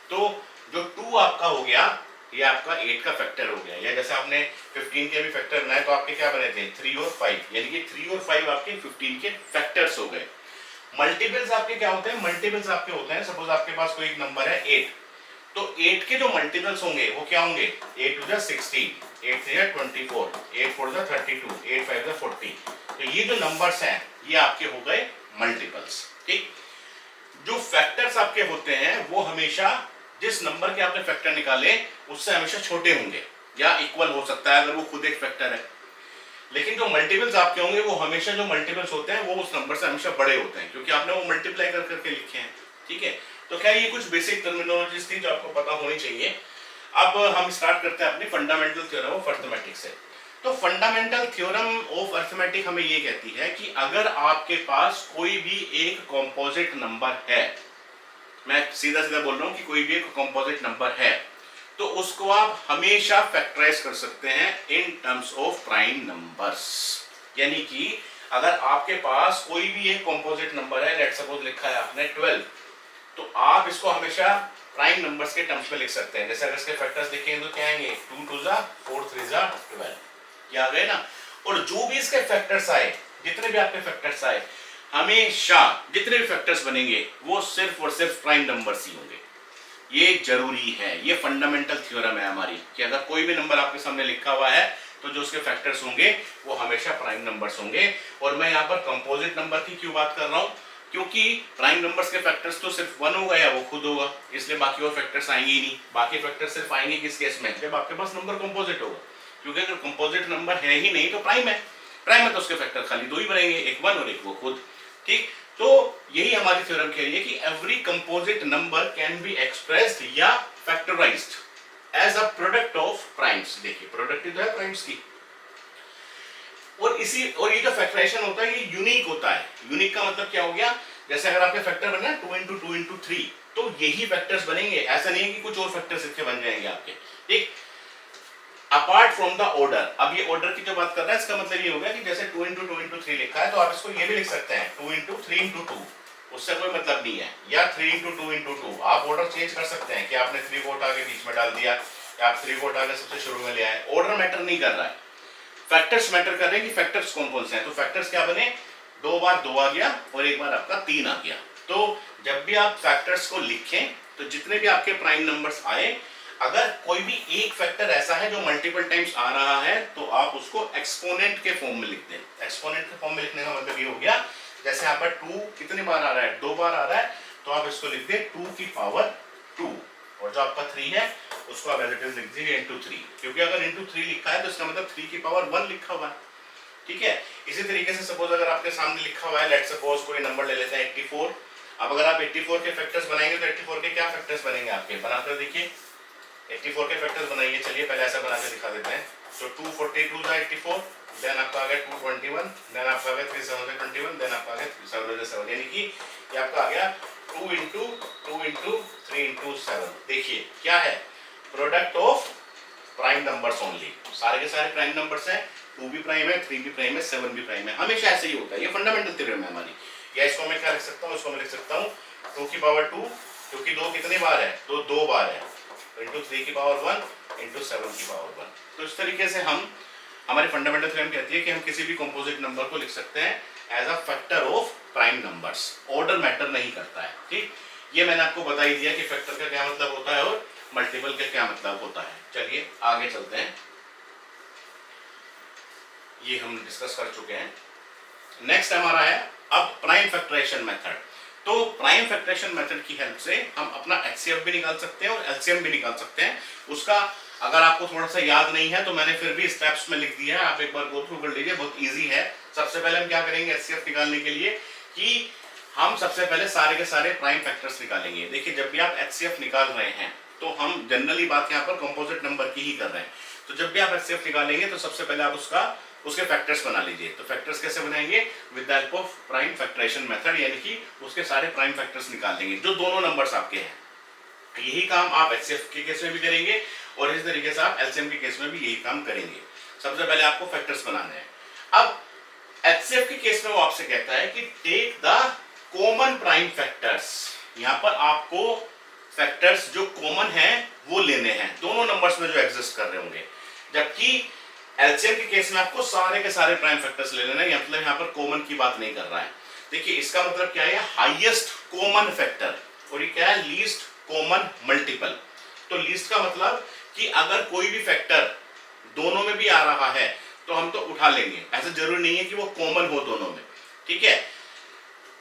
Speaker 1: तो जो 2 आपका हो गया ये आपका 8 का फैक्टर हो गया, या जैसे आपने 15 के भी फैक्टर बनाए तो आपके क्या बने थे 3 और 5, यानी कि 3 और 5 आपके 15 के फैक्टर्स हो गए। मल्टीपल्स आपके क्या होते हैं, मल्टीपल्स आपके होते हैं सपोज आपके पास कोई एक नंबर है 8, तो 8 के जो मल्टीपल्स होंगे वो क्या होंगे 8 टू 16, 8 3 24, 8 4 32, 8 5 40। तो ये जो नंबर्स हैं ये आपके हो गए मल्टीपल्स। ठीक, जो फैक्टर्स आपके होते हैं वो हमेशा जिस नंबर के आपने फैक्टर निकाले उससे हमेशा छोटे होंगे या इक्वल हो सकता है अगर वो खुद एक फैक्टर है, लेकिन जो मल्टीपल्स आपके होंगे वो हमेशा जो मल्टीपल्स होते हैं वो उस नंबर से हमेशा बड़े होते हैं, क्योंकि आपने वो मल्टीप्लाई कर करके लिखे हैं। ठीक है, तो क्या ये कुछ बेसिक टर्मिनोलॉजीज थी जो आपको पता होनी चाहिए। अब हम स्टार्ट करते हैं अपनी फंडामेंटल थ्योरम ऑफ अरिथमेटिक से। तो फंडामेंटल थ्योरम ऑफ अरिथमेटिक हमें ये कहती है कि अगर आपके पास कोई भी एक कंपोजिट नंबर है, मैं सीधा सीधा बोल रहा हूं कि कोई भी एक कंपोजिट नंबर है, तो उसको आप हमेशा फैक्टराइज कर सकते हैं in terms of prime numbers. यानी कि अगर आपके पास कोई भी एक कंपोजिट नंबर है, लेट्स सपोज लिखा है आपने 12, तो आप इसको हमेशा प्राइम नंबर्स के टर्म्स में लिख सकते हैं। जैसे अगर इसके फैक्टर्स देखें तो क्या आएंगे 2 2 4 3 12, ये आ गए ना। और जो भी इसके फैक्टर्स आए, जितने भी आपके फैक्टर्स आए, हमेशा जितने भी फैक्टर्स बनेंगे वो सिर्फ और सिर्फ प्राइम नंबर्स ही होंगे। ये जरूरी है, ये फंडामेंटल थ्योरम है हमारी कि अगर कोई भी नंबर आपके सामने लिखा हुआ है तो जो उसके फैक्टर्स होंगे वो हमेशा प्राइम नंबर्स होंगे। और मैं यहाँ पर कंपोजिट नंबर की क्यों बात कर रहा हूँ, क्योंकि प्राइम नंबर्स के फैक्टर्स तो सिर्फ 1 होगा या वो खुद होगा, इसलिए बाकी और फैक्टर्स आएंगे ही नहीं। बाकी फैक्टर्स सिर्फ आएंगे किस केस में, जब आपके पास नंबर कंपोजिट होगा, क्योंकि अगर कंपोजिट नंबर है ही नहीं तो प्राइम है, प्राइम है तो उसके फैक्टर खाली 2 ही बनेंगे, एक 1 और एक वो खुद। ठीक, तो यही हमारी थ्योरम कह रही है कि every composite number can be expressed या factorized as a product of primes. देखिए प्रोडक्ट तो है प्राइम्स की, और ये जो फैक्टराइजेशन होता है ये यूनिक होता है। यूनिक का मतलब क्या हो गया, जैसे अगर आपके फैक्टर बना 2 into 2 into 3 तो यही फैक्टर्स बनेंगे, ऐसा नहीं है कि कुछ और फैक्टर्स इसके बन जाएंगे आपके। ठीक, अपार्ट फ्रॉम द ऑर्डर। अब ये ऑर्डर की जो बात कर रहा है इसका मतलब ये हो गया कि जैसे 2 into 2 into 3 लिखा है तो आप इसको ये भी लिख सकते हैं 2 into 3 into 2, उससे कोई मतलब नहीं है, या 3 into 2 into 2। आप ऑर्डर चेंज कर सकते हैं कि आपने 3 को उठा के बीच में डाल दिया या आप 3 को उठा के सबसे शुरू में ले आए, ऑर्डर मैटर नहीं कर रहा है, फैक्टर्स मैटर कर रहे हैं कि फैक्टर्स कौन कौन से हैं। तो फैक्टर्स क्या बने, 2 बार 2 आ गया और एक बार आपका 3 आ गया। तो जब भी आप फैक्टर्स को लिखें तो जितने भी आपके प्राइम नंबर्स आए, अगर कोई भी एक फैक्टर ऐसा है जो मल्टीपल टाइम्स आ रहा है तो आप उसको एक्सपोनेंट के फॉर्म में लिख दें। एक्सपोनेंट के फॉर्म में लिखने का मतलब ये हो गया, जैसे यहाँ पर 2 कितनी बार आ रहा है, 2 बार आ रहा है, तो आप इसको लिख दें 2 की पावर 2, और जो आपका 3 है उसको आप एज इट इज लिख दीजिए into 3, क्योंकि अगर into 3 लिखा है तो इसका मतलब 3 की पावर 1 लिखा हुआ है। ठीक है, इसी तरीके से सपोज अगर आपके सामने लिखा हुआ है, लेट्स सपोज कोई नंबर ले लेते हैं 84। अब अगर आप 84 के फैक्टर्स बनाएंगे तो 84 के क्या फैक्टर्स बनेंगे आपके, बनाकर देखिए 84 के फैक्टर्स बनाइए। चलिए पहले ऐसा बना के दिखा देते हैं। तो 242 था 84, देन आपका आ गया 221, देन आपका आ गया 3 7 21, देन आपका आ गया 3 7 7, यानी कि ये आपका आ गया 2 into 2 into 3 into 7। देखिए क्या है, product of prime numbers only, सारे के सारे प्राइम नंबर्स हैं, 2 भी प्राइम है, 3 भी प्राइम है, 7 भी प्राइम है, हमेशा ऐसे ही होता है, ये फंडामेंटल थ्योरम है हमारी। या इसको मैं क्या लिख सकता हूँ, इसको मैं लिख सकता हूँ 2 की पावर 2, क्योंकि 2 कितनी बार है, तो 2 बार है, इंटू 3 की पावर 1 इंटू 7 की पावर 1। तो इस तरीके से हम, हमारी फंडामेंटल थ्योरम कहती है कि हम किसी भी कंपोजिट नंबर को लिख सकते हैं as a factor of prime numbers, order matter नहीं करता है। ठीक, ये मैंने आपको बता ही दिया कि फैक्टर का क्या मतलब होता है और मल्टीपल का क्या मतलब होता है। चलिए आगे चलते हैं, ये हम डिस्कस कर चुके हैं। नेक्स्ट हमारा है अब प्राइम फैक्टराइजेशन मेथड। तो प्राइम फैक्टराइजेशन मेथड की हेल्प से हम अपना एचसीएफ भी निकाल सकते हैं और एलसीएम भी निकाल सकते हैं। उसका अगर आपको थोड़ा सा याद नहीं है तो मैंने फिर भी स्टेप्स में लिख दिया है, आप एक बार गो थ्रू कर लीजिए, बहुत इजी है। सबसे पहले हम क्या करेंगे एचसीएफ निकालने के लिए कि हम सबसे पहले सारे के सारे प्राइम फैक्टर्स निकालेंगे। देखिए जब भी आप एचसीएफ निकाल रहे हैं तो हम जनरली बात यहाँ पर कंपोजिट नंबर की ही कर रहे हैं। तो जब भी आप एचसीएफ निकालेंगे तो सबसे पहले आप उसके फैक्टर्स बना लीजिए। तो फैक्टर्स कैसे बनाएंगे, with the help of prime factorisation method, यानी कि उसके सारे प्राइम फैक्टर्स निकाल लेंगे जो दोनों नंबर्स आपके हैं। यही काम आप एचसीएफ के केस में भी करेंगे और इस तरीके से आप एलसीएम के केस में भी यही काम करेंगे। सबसे पहले आपको फैक्टर्स बनाने हैं। अब एचसीएफ के केस में वो आपसे कहता है कि take the common prime factors. यहाँ पर आपको फैक्टर्स जो कॉमन है वो लेने हैं दोनों नंबर्स में जो एग्जिस्ट कर रहे होंगे, जबकि एलसीएम के केस में आपको सारे के सारे प्राइम फैक्टर्स ले लेना है। मतलब यहाँ पर कॉमन की बात नहीं कर रहा है। देखिए इसका मतलब क्या है, हाईएस्ट कॉमन फैक्टर, और ये क्या है, लीस्ट कॉमन मल्टीपल। तो लीस्ट का मतलब कि अगर कोई भी फैक्टर दोनों में भी आ रहा है तो हम तो उठा लेंगे, ऐसा जरूरी नहीं है कि वो कॉमन हो दोनों में। ठीक है,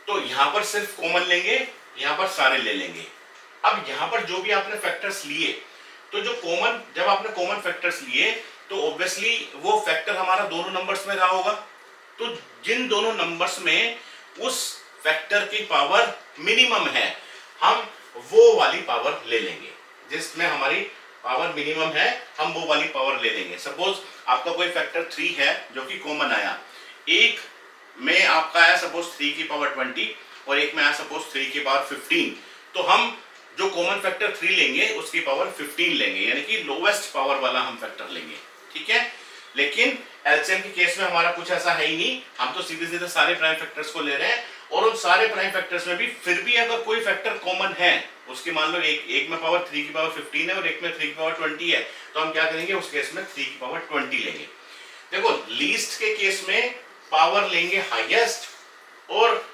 Speaker 1: तो यहां पर सिर्फ कॉमन लेंगे, यहां पर सारे ले लेंगे। अब यहां पर जो भी आपने फैक्टर्स लिए, तो जो कॉमन, जब आपने कॉमन फैक्टर्स लिए तो ऑब्वियसली वो फैक्टर हमारा दोनों नंबर्स में रहा होगा। तो जिन दोनों नंबर्स में उस फैक्टर की पावर मिनिमम है, हम वो वाली पावर ले लेंगे। जिसमें हमारी पावर मिनिमम है हम वो वाली पावर ले लेंगे। सपोज आपका कोई फैक्टर 3 है जो कि कॉमन आया, एक में आपका आया सपोज 3 की पावर 20 और एक में आया सपोज 3 की पावर 15। तो हम जो कॉमन फैक्टर 3 लेंगे उसकी पावर 15 लेंगे, यानी कि लोवेस्ट पावर वाला हम फैक्टर लेंगे। ठीक है, लेकिन एलसीएम के केस में हमारा कुछ ऐसा है ही नहीं, हम तो सीधे सीधे सारे प्राइम फैक्टर्स को ले रहे हैं। और उन सारे प्राइम फैक्टर्स में भी फिर भी अगर कोई फैक्टर कॉमन है, उसकी मान लो एक में पावर 3 की पावर 15 है और एक में 3 की पावर 20 है, तो हम क्या करेंगे, उस केस में 3 की पावर 20 लेंगे। देखो लीस्ट के केस में पावर लेंगे हाईएस्ट, और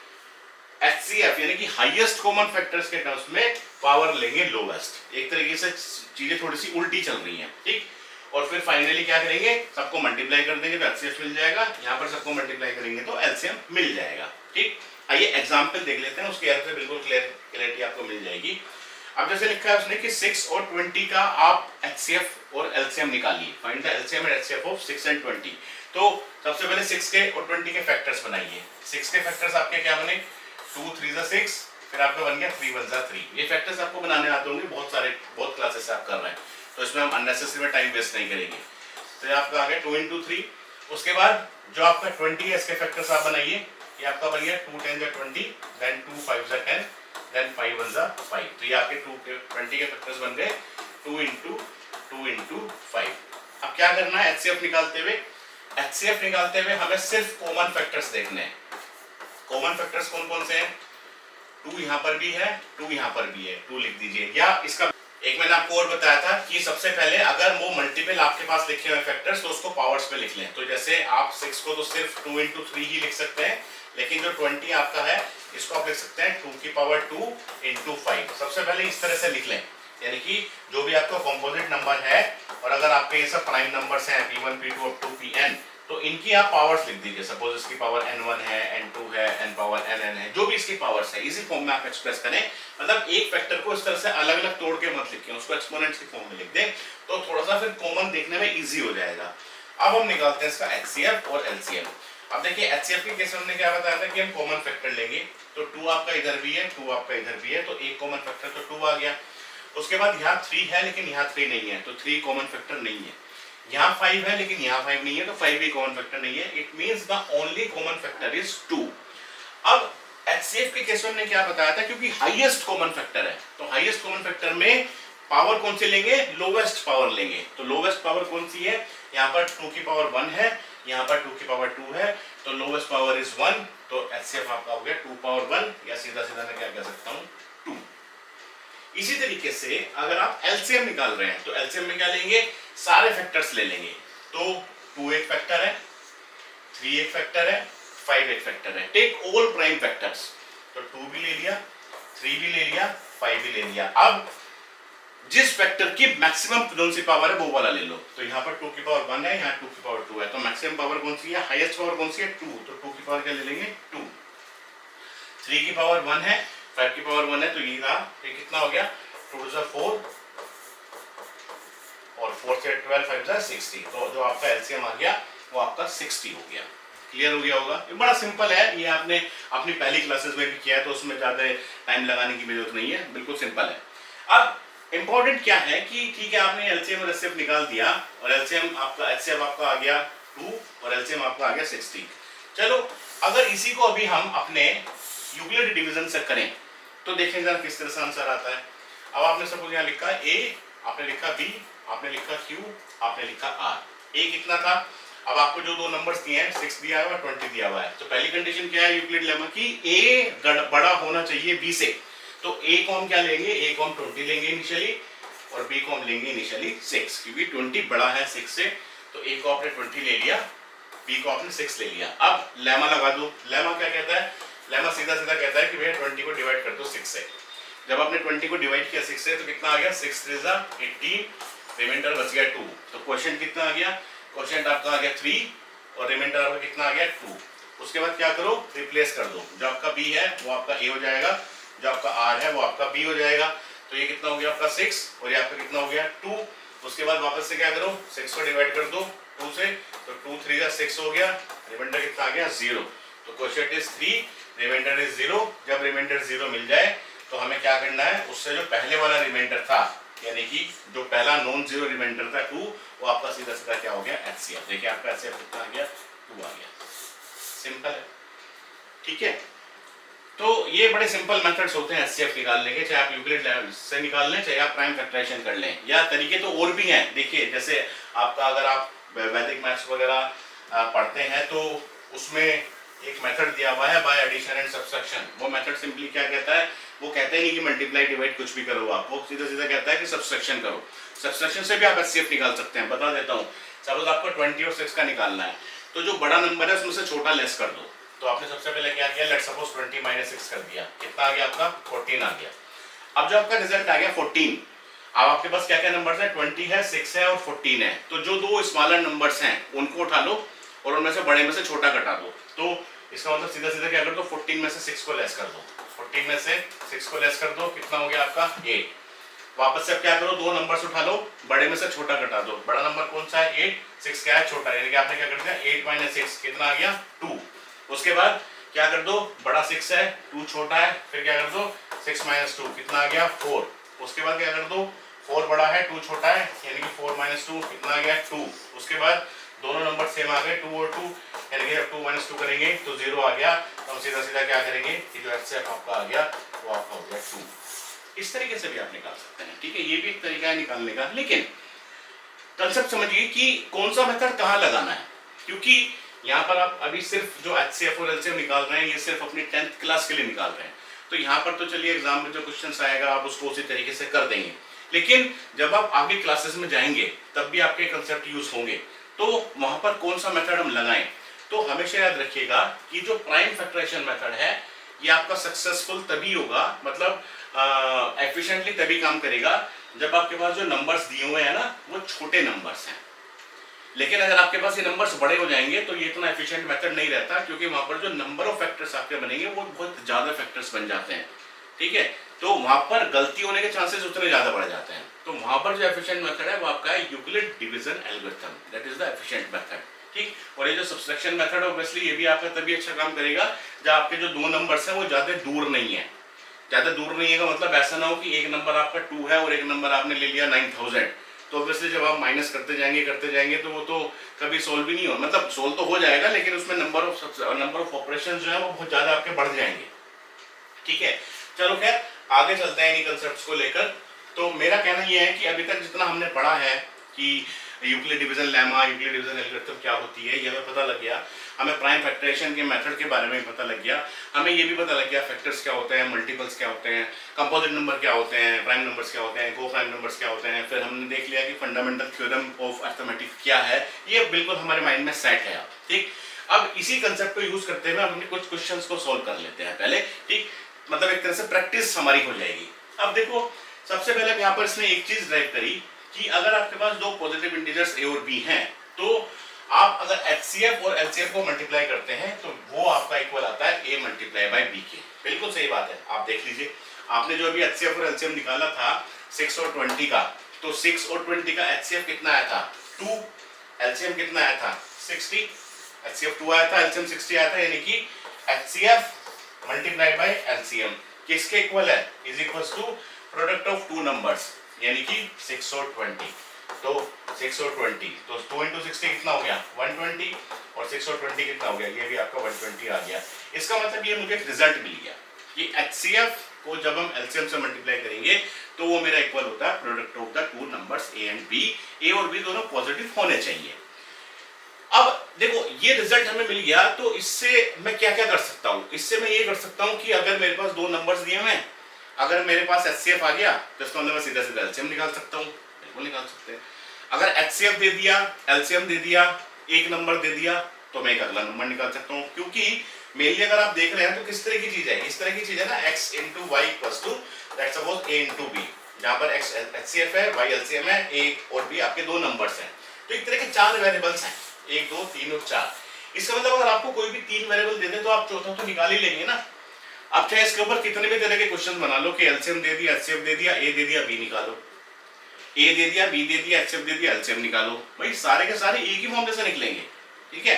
Speaker 1: एचसीएफ यानी कि हाईएस्ट कॉमन फैक्टर्स के टर्म्स में पावर लेंगे लोवेस्ट। एक तरीके से चीजें थोड़ी सी उल्टी चल रही हैं, ठीक। और फिर फाइनली क्या करेंगे, सबको मल्टीप्लाई कर देंगे तो एचसीएफ मिल जाएगा, यहाँ पर सबको मल्टीप्लाई करेंगे तो एलसीएम मिल जाएगा, ठीक। आइए एग्जांपल देख लेते हैं, उसके हेल्प से बिल्कुल क्लियरिटी आपको मिल जाएगी। अब जैसे लिखा है उसने कि 6 और 20 का आप एचसीएफ और एलसीएम निकालिए, find the LCM and HCF of 6 and 20। तो सबसे पहले 6 के और 20 के फैक्टर्स बनाइए। 6 के फैक्टर्स आपके क्या बने, 2 3 ज़ा 6, फिर आपका बन गया 3 1 ज़ा 3। ये फैक्टर्स आपको बनाने आते होंगे, बहुत सारे बहुत क्लासेस से आप कर रहे हैं, तो इसमें हम अननेसेसरी में टाइम वेस्ट नहीं करेंगे। तो ये आपका आ गया 2 × 3। उसके बाद जो आपका 20 है इसके फैक्टर्स आप बनाइए। ये आपका बन गया 2 10 ज़ा 20, देन 2 5 ज़ा 10, देन 5 1 ज़ा 5। तो ये आपके 20 के फैक्टर्स बन गए 2 × 2 × 5। अब क्या करना है एचसीएफ निकालते हुए, एचसीएफ निकालते हुए हमें सिर्फ कॉमन फैक्टर्स देखने हैं। कॉमन फैक्टर्स कौन कौन से हैं, 2 यहाँ पर भी है, 2 यहाँ पर भी है, 2 लिख दीजिए। या इसका एक मैंने आपको और बताया था कि सबसे पहले अगर वो मल्टीपल आपके पास लिखे हुए फैक्टर्स तो उसको पावर्स पे लिख लें। तो जैसे आप 6 को तो सिर्फ 2 × 3 ही लिख सकते हैं, लेकिन जो 20 आपका है इसको आप लिख सकते हैं 2 की पावर 2 × 5। सबसे पहले इस तरह से लिख लें, यानी कि जो भी आपका कॉम्पोजिट नंबर है, और अगर आपके ये सब प्राइम नंबर्स हैं p1 p2 up to pn, तो इनकी आप पावर्स लिख दीजिए। सपोज इसकी पावर n1 है, n2 है, n पावर nn है, जो भी इसकी पावर्स है इसी फॉर्म में आप एक्सप्रेस करें। मतलब एक फैक्टर को इस तरह से अलग अलग तोड़ के मत लिखें, उसको एक्सपोनेंट्स की फॉर्म में लिख दें, तो थोड़ा सा फिर कॉमन देखने में इजी हो जाएगा। अब हम निकालते हैं इसका एचसीएफ और एलसीएम। अब देखिए एचसीएफ के केस में हमने क्या बताया था कि हम कॉमन फैक्टर लेंगे, तो 2 आपका इधर भी है, 2 आपका इधर भी है, तो एक कॉमन फैक्टर तो 2 आ गया। उसके बाद यहाँ 3 है लेकिन यहाँ 3 नहीं है, तो 3 कॉमन फैक्टर नहीं है। यहाँ 5 है लेकिन यहाँ 5 नहीं है, तो 5 भी कॉमन फैक्टर नहीं है। It means the only common factor is 2। अब एचसीएफ के केस में हमने क्या बताया था, क्योंकि हाईएस्ट कॉमन फैक्टर है, तो हाईएस्ट कॉमन फैक्टर में पावर कौन सी लेंगे, लोवेस्ट पावर लेंगे। तो लोवेस्ट पावर कौन सी है, यहाँ पर 2 की पावर 1 है, यहाँ पर 2 की पावर 2 है, तो लोवेस्ट पावर इज 1, तो एचसीएफ आपका हो गया 2 पावर 1, या सीधा सीधा मैं क्या कह सकता हूँ 2। इसी तरीके से अगर आप एलसीएम निकाल रहे हैं तो एलसीएम में क्या लेंगे, सारे फैक्टर्स ले लेंगे। तो 2 एक फैक्टर है, 3 एक फैक्टर है, 5 एक फैक्टर है। टेक ऑल प्राइम फैक्टर्स, तो 2 भी ले लिया, 3 भी ले लिया, 5 भी ले लिया। अब जिस फैक्टर की मैक्सिमम कौन सी पावर है वो वाला ले लो। तो यहाँ पर 2 की पावर 1 है, यहाँ 2 की पावर 2 है, तो मैक्सिमम पावर कौन सी है, हाईएस्ट पावर कौन सी है 2, तो 2 की पावर क्या ले लेंगे 2। 3 की पावर 1 है, 5 की पावर 1 है, तो ये रहा, ये कितना हो गया 2 × 4 और 4 से 12 5 × 60, तो जो आपका एलसीएम आ गया वो आपका 60 हो गया। क्लियर हो गया होगा, ये बड़ा सिंपल है, ये आपने अपनी पहली क्लासेस में भी किया है, तो उसमें ज़्यादा टाइम लगाने की जरूरत नहीं है, बिल्कुल सिंपल है। अब इंपॉर्टेंट क्या है कि ठीक है आपने एलसीएम और एचसीएफ निकाल दिया, और एलसीएम आपका एचसीएफ आपका आ गया 2 और एलसीएम आपका आ गया 60। चलो अगर इसी को अभी हम अपने यूक्लिड डिवीजन से करें तो देखें जरा किस तरह से आंसर आता है। अब आपने सपोज यहाँ लिखा ए, आपने लिखा बी, आपने लिखा क्यू, आपने लिखा आर। ए कितना था, अब आपको जो 2 नंबर्स दिए हैं 6 दिया हुआ है, 20 दिया हुआ है, तो पहली कंडीशन क्या है यूक्लिड लेमा की, ए बड़ा होना चाहिए बी से। तो ए को हम क्या लेंगे, ए को हम 20 लेंगे इनिशियली, और बी को हम लेंगे इनिशियली 6, क्योंकि 20 बड़ा है 6 से, तो ए को आपने 20 ले लिया, बी को आपने 6 ले लिया। अब लेमा लगा दो, लेमा क्या कहता है, लेमा सीधा सीधा कहता है कि भैया 20 को डिवाइड कर दो 6 से। जब आपने 20 को डिवाइड किया 6 से तो कितना आ गया, 6 3 ज़ा 18, रिमाइंडर बच गया 2। तो क्वेश्चन कितना आ गया, क्वेश्चन आपका आ गया 3 और रिमाइंडर आपका कितना आ गया 2। उसके बाद क्या करो, रिप्लेस कर दो, जो आपका बी है वो आपका ए हो जाएगा, जो आपका आर है वो आपका बी हो जाएगा। तो ये कितना हो गया आपका 6 और ये आपका कितना हो गया 2। उसके बाद वापस से क्या करो, 6 को डिवाइड कर दो 2 से, तो 2 3 ज़ा 6 हो गया, रिमाइंडर कितना आ गया 0। तो क्वेश्चन इज 3, रिमाइंडर इज 0। जब रिमाइंडर 0 मिल जाए तो हमें क्या करना है, उससे जो पहले वाला रिमाइंडर था, यानी कि जो पहला नॉन जीरो रिमाइंडर था 2, वो आपका सीधा सीधा क्या हो गया एचसीएफ। देखिए आपका एचसीएफ कितना आ गया 2 आ गया। सिंपल है, ठीक है। तो ये बड़े सिंपल मेथड्स होते हैं एचसीएफ निकालने के, चाहे आप यूक्लिड से निकाल लें, चाहे आप प्राइम फैक्टराइजेशन कर लें, या तरीके तो और भी हैं। देखिए जैसे आपका अगर आप वैदिक मैथ्स वगैरह पढ़ते हैं तो उसमें एक मेथड दिया हुआ है बाय एडिशन एंड सब्सट्रैक्शन। वो मेथड सिंपली क्या कहता है, वो कहता ही नहीं कि मल्टीप्लाई डिवाइड कुछ भी करो आप, वो सीधा सीधा कहता है कि सब्सट्रैक्शन करो। सब्सट्रैक्शन से भी आप एचसीएफ निकाल सकते हैं, बता देता हूँ। सपोज आपको 20 और 6 का निकालना है, तो जो बड़ा नंबर है उसमें से छोटा लेस कर दो। तो आपने सबसे पहले क्या किया, लेट्स सपोज 20 माइनस 6 कर दिया, कितना आ गया आपका 14 आ गया। अब जो आपका रिजल्ट आ गया 14, अब आपके पास क्या क्या नंबर्स हैं, 20 है, 6 है और 14 है। तो जो दो स्मॉलर नंबर्स हैं उनको उठा लो और उनमें से बड़े में से छोटा घटा दो। तो इसका मतलब सीधा सीधा क्या कर दो, 14 में से 6 को लेस कर दो, 14 में से 6 को लेस कर दो, कितना हो गया आपका 8। वापस से क्या करो, दो नंबर्स उठा लो, बड़े में से छोटा घटा दो। बड़ा नंबर कौन सा है 8, 6 क्या है छोटा, यानी कि आपने क्या कर दिया 8 माइनस 6 कितना आ गया 2। उसके बाद क्या कर दो, बड़ा 6 है 2 छोटा है, फिर क्या कर दो 6 माइनस 2 कितना आ गया 4। उसके बाद क्या कर दो 4 बड़ा है 2 छोटा है, यानी कि 4 माइनस 2 कितना आ गया 2। उसके बाद दोनों नंबर सेम आ गए 2 और 2, यानी कि जब 2 माइनस 2 करेंगे तो 0 आ गया। तो हम सीधा सीधा क्या करेंगे कि जो एचसीएफ आपका आ गया वो आपका हो गया 2। इस तरीके से भी आप निकाल सकते हैं, ठीक है, ये भी एक तरीका है निकालने का। लेकिन कंसेप्ट समझिए कि कौन सा मेथड कहाँ लगाना है, क्योंकि यहाँ पर आप अभी सिर्फ जो एचसीएफ और एलसीएम निकाल रहे हैं ये सिर्फ अपनी 10th क्लास के लिए निकाल रहे हैं। तो यहाँ पर तो चलिए एग्जाम में जो क्वेश्चन आएगा आप उसको उसी तरीके से कर देंगे, लेकिन जब आप आगे क्लासेस में जाएंगे तब भी आपके कंसेप्ट यूज होंगे। तो वहां पर कौन सा मेथड हम लगाएं, तो हमेशा याद रखिएगा कि जो प्राइम फैक्टराइजेशन मेथड है ये आपका सक्सेसफुल तभी होगा, मतलब एफिशिएंटली तभी काम करेगा जब आपके पास जो नंबर्स दिए हुए हैं ना वो छोटे नंबर्स हैं। लेकिन अगर आपके पास ये नंबर्स बड़े हो जाएंगे तो ये इतना एफिशिएंट मेथड नहीं रहता, क्योंकि वहां पर जो नंबर ऑफ फैक्टर्स आपके बनेंगे वो बहुत ज्यादा फैक्टर्स बन जाते हैं, ठीक है, तो वहां पर गलती होने के चांसेस उतने ज्यादा बढ़ जाते हैं। तो वहां पर जो एफिशिएंट मेथड है वो आपका है Euclid division algorithm, that is the efficient method, ठीक। और ये जो सब्सट्रैक्शन मेथड है ऑब्वियसली ये भी आपका तभी अच्छा काम करेगा जब आपके जो दो नंबर्स हैं वो ज्यादा दूर नहीं है। ज्यादा दूर नहीं है का मतलब ऐसा ना हो कि एक नंबर आपका 2 है और एक नंबर आपने ले लिया 9000, तो ऑब्वियसली जब आप माइनस करते जाएंगे तो वो तो कभी सोल्व भी नहीं हो, मतलब सोल्व तो हो जाएगा लेकिन उसमें नंबर ऑफ ऑपरेशंस जो है वो बहुत ज्यादा आपके बढ़ जाएंगे, ठीक है। चलो खैर आगे चलते हैं इन्हीं कंसेप्ट्स को लेकर। तो मेरा कहना यह है कि अभी तक जितना हमने पढ़ा है कि Euclid division lemma, Euclid division algorithm क्या होती है ये हमें पता लग गया, हमें प्राइम फैक्टराइजेशन के मेथड के बारे में पता लग गया, हमें ये भी पता लग गया फैक्टर्स क्या होते हैं, मल्टीपल्स क्या होते हैं, कंपोजिट नंबर क्या होते हैं, प्राइम नंबर्स क्या होते हैं, को प्राइम नंबर्स क्या होते हैं। फिर हमने देख लिया कि फंडामेंटल थ्योरम ऑफ अरिथमेटिक क्या है, ये बिल्कुल हमारे माइंड में सेट है, ठीक। अब इसी कंसेप्ट को यूज करते हुए हम कुछ क्वेश्चंस को सोल्व कर लेते हैं पहले, ठीक, मतलब एक तरह से प्रैक्टिस हमारी हो जाएगी। अब देखो सबसे पहले यहाँ पर इसने एक चीज ड्राइव करी कि अगर आपके पास दो पॉजिटिव इंटीजर्स ए और बी हैं तो आप अगर एचसीएफ और एलसीएफ को मल्टीप्लाई करते हैं तो वो आपका इक्वल आता है ए मल्टीप्लाई बाय बी के। बिल्कुल सही बात है, आप देख लीजिए आपने जो अभी एचसीएफ और एलसीएम निकाला था 6 और 20 का, तो 6 और 20 का एचसीएफ कितना आया था 2, एलसीएम कितना आया था 60, एचसीएफ 2 आया था, एलसीएम 60 आया था, यानी कि एचसीएफ मल्टीप्लाई बाय एलसीएम किसके इक्वल है, is equals to product of two numbers, यानी कि 6 और 20। तो 6 और 20 तो 2 into 60 कितना हो गया 120 और 6 और 20 कितना हो गया, ये भी आपका 120 आ गया। इसका मतलब ये मुझे एक रिजल्ट मिल गया कि एचसीएफ को जब हम एलसीएम से मल्टीप्लाई करेंगे तो वो मेरा इक्वल होता है product of the two numbers a and b, a और बी दोनों पॉजिटिव होने चाहिए। अब देखो ये रिजल्ट हमें मिल गया, तो इससे मैं क्या क्या कर सकता हूँ, इससे मैं ये कर सकता हूँ कि अगर मेरे पास दो नंबर्स दिए हुए हैं, अगर मेरे पास एचसीएफ आ गया तो इसका मतलब मैं सीधा सीधा एलसीएम निकाल सकता हूँ, बिल्कुल निकाल सकते हैं। अगर एचसीएफ दे दिया, एलसीएम दे दिया, एक नंबर दे दिया तो मैं एक अगला नंबर निकाल सकता हूँ, क्योंकि मेनली अगर आप देख रहे हैं तो किस तरह की चीज है, इस तरह की चीज है ना x into y equals to that suppose a into b, जहाँ पर x एचसीएफ है, y एलसीएम है, a और b आपके दो नंबर्स हैं, तो एक तरह के चार वेरिएबल्स हैं 1 2 3 और 4। इसका मतलब अगर आपको कोई भी तीन वेरिएबल दे दे तो आप चौथा तो निकाल ही लेंगे ना। आप चाहे इसके ऊपर कितने भी तरह के क्वेश्चन बना लो कि एलसीएम दे दिया, एचसीएफ दे दिया, ए दे दिया, बी निकालो, ए दे दिया, बी दे दिया, एचसीएफ दे दिया, एलसीएम निकालो, भाई सारे के सारे एक ही फॉर्म से निकलेंगे, ठीक है।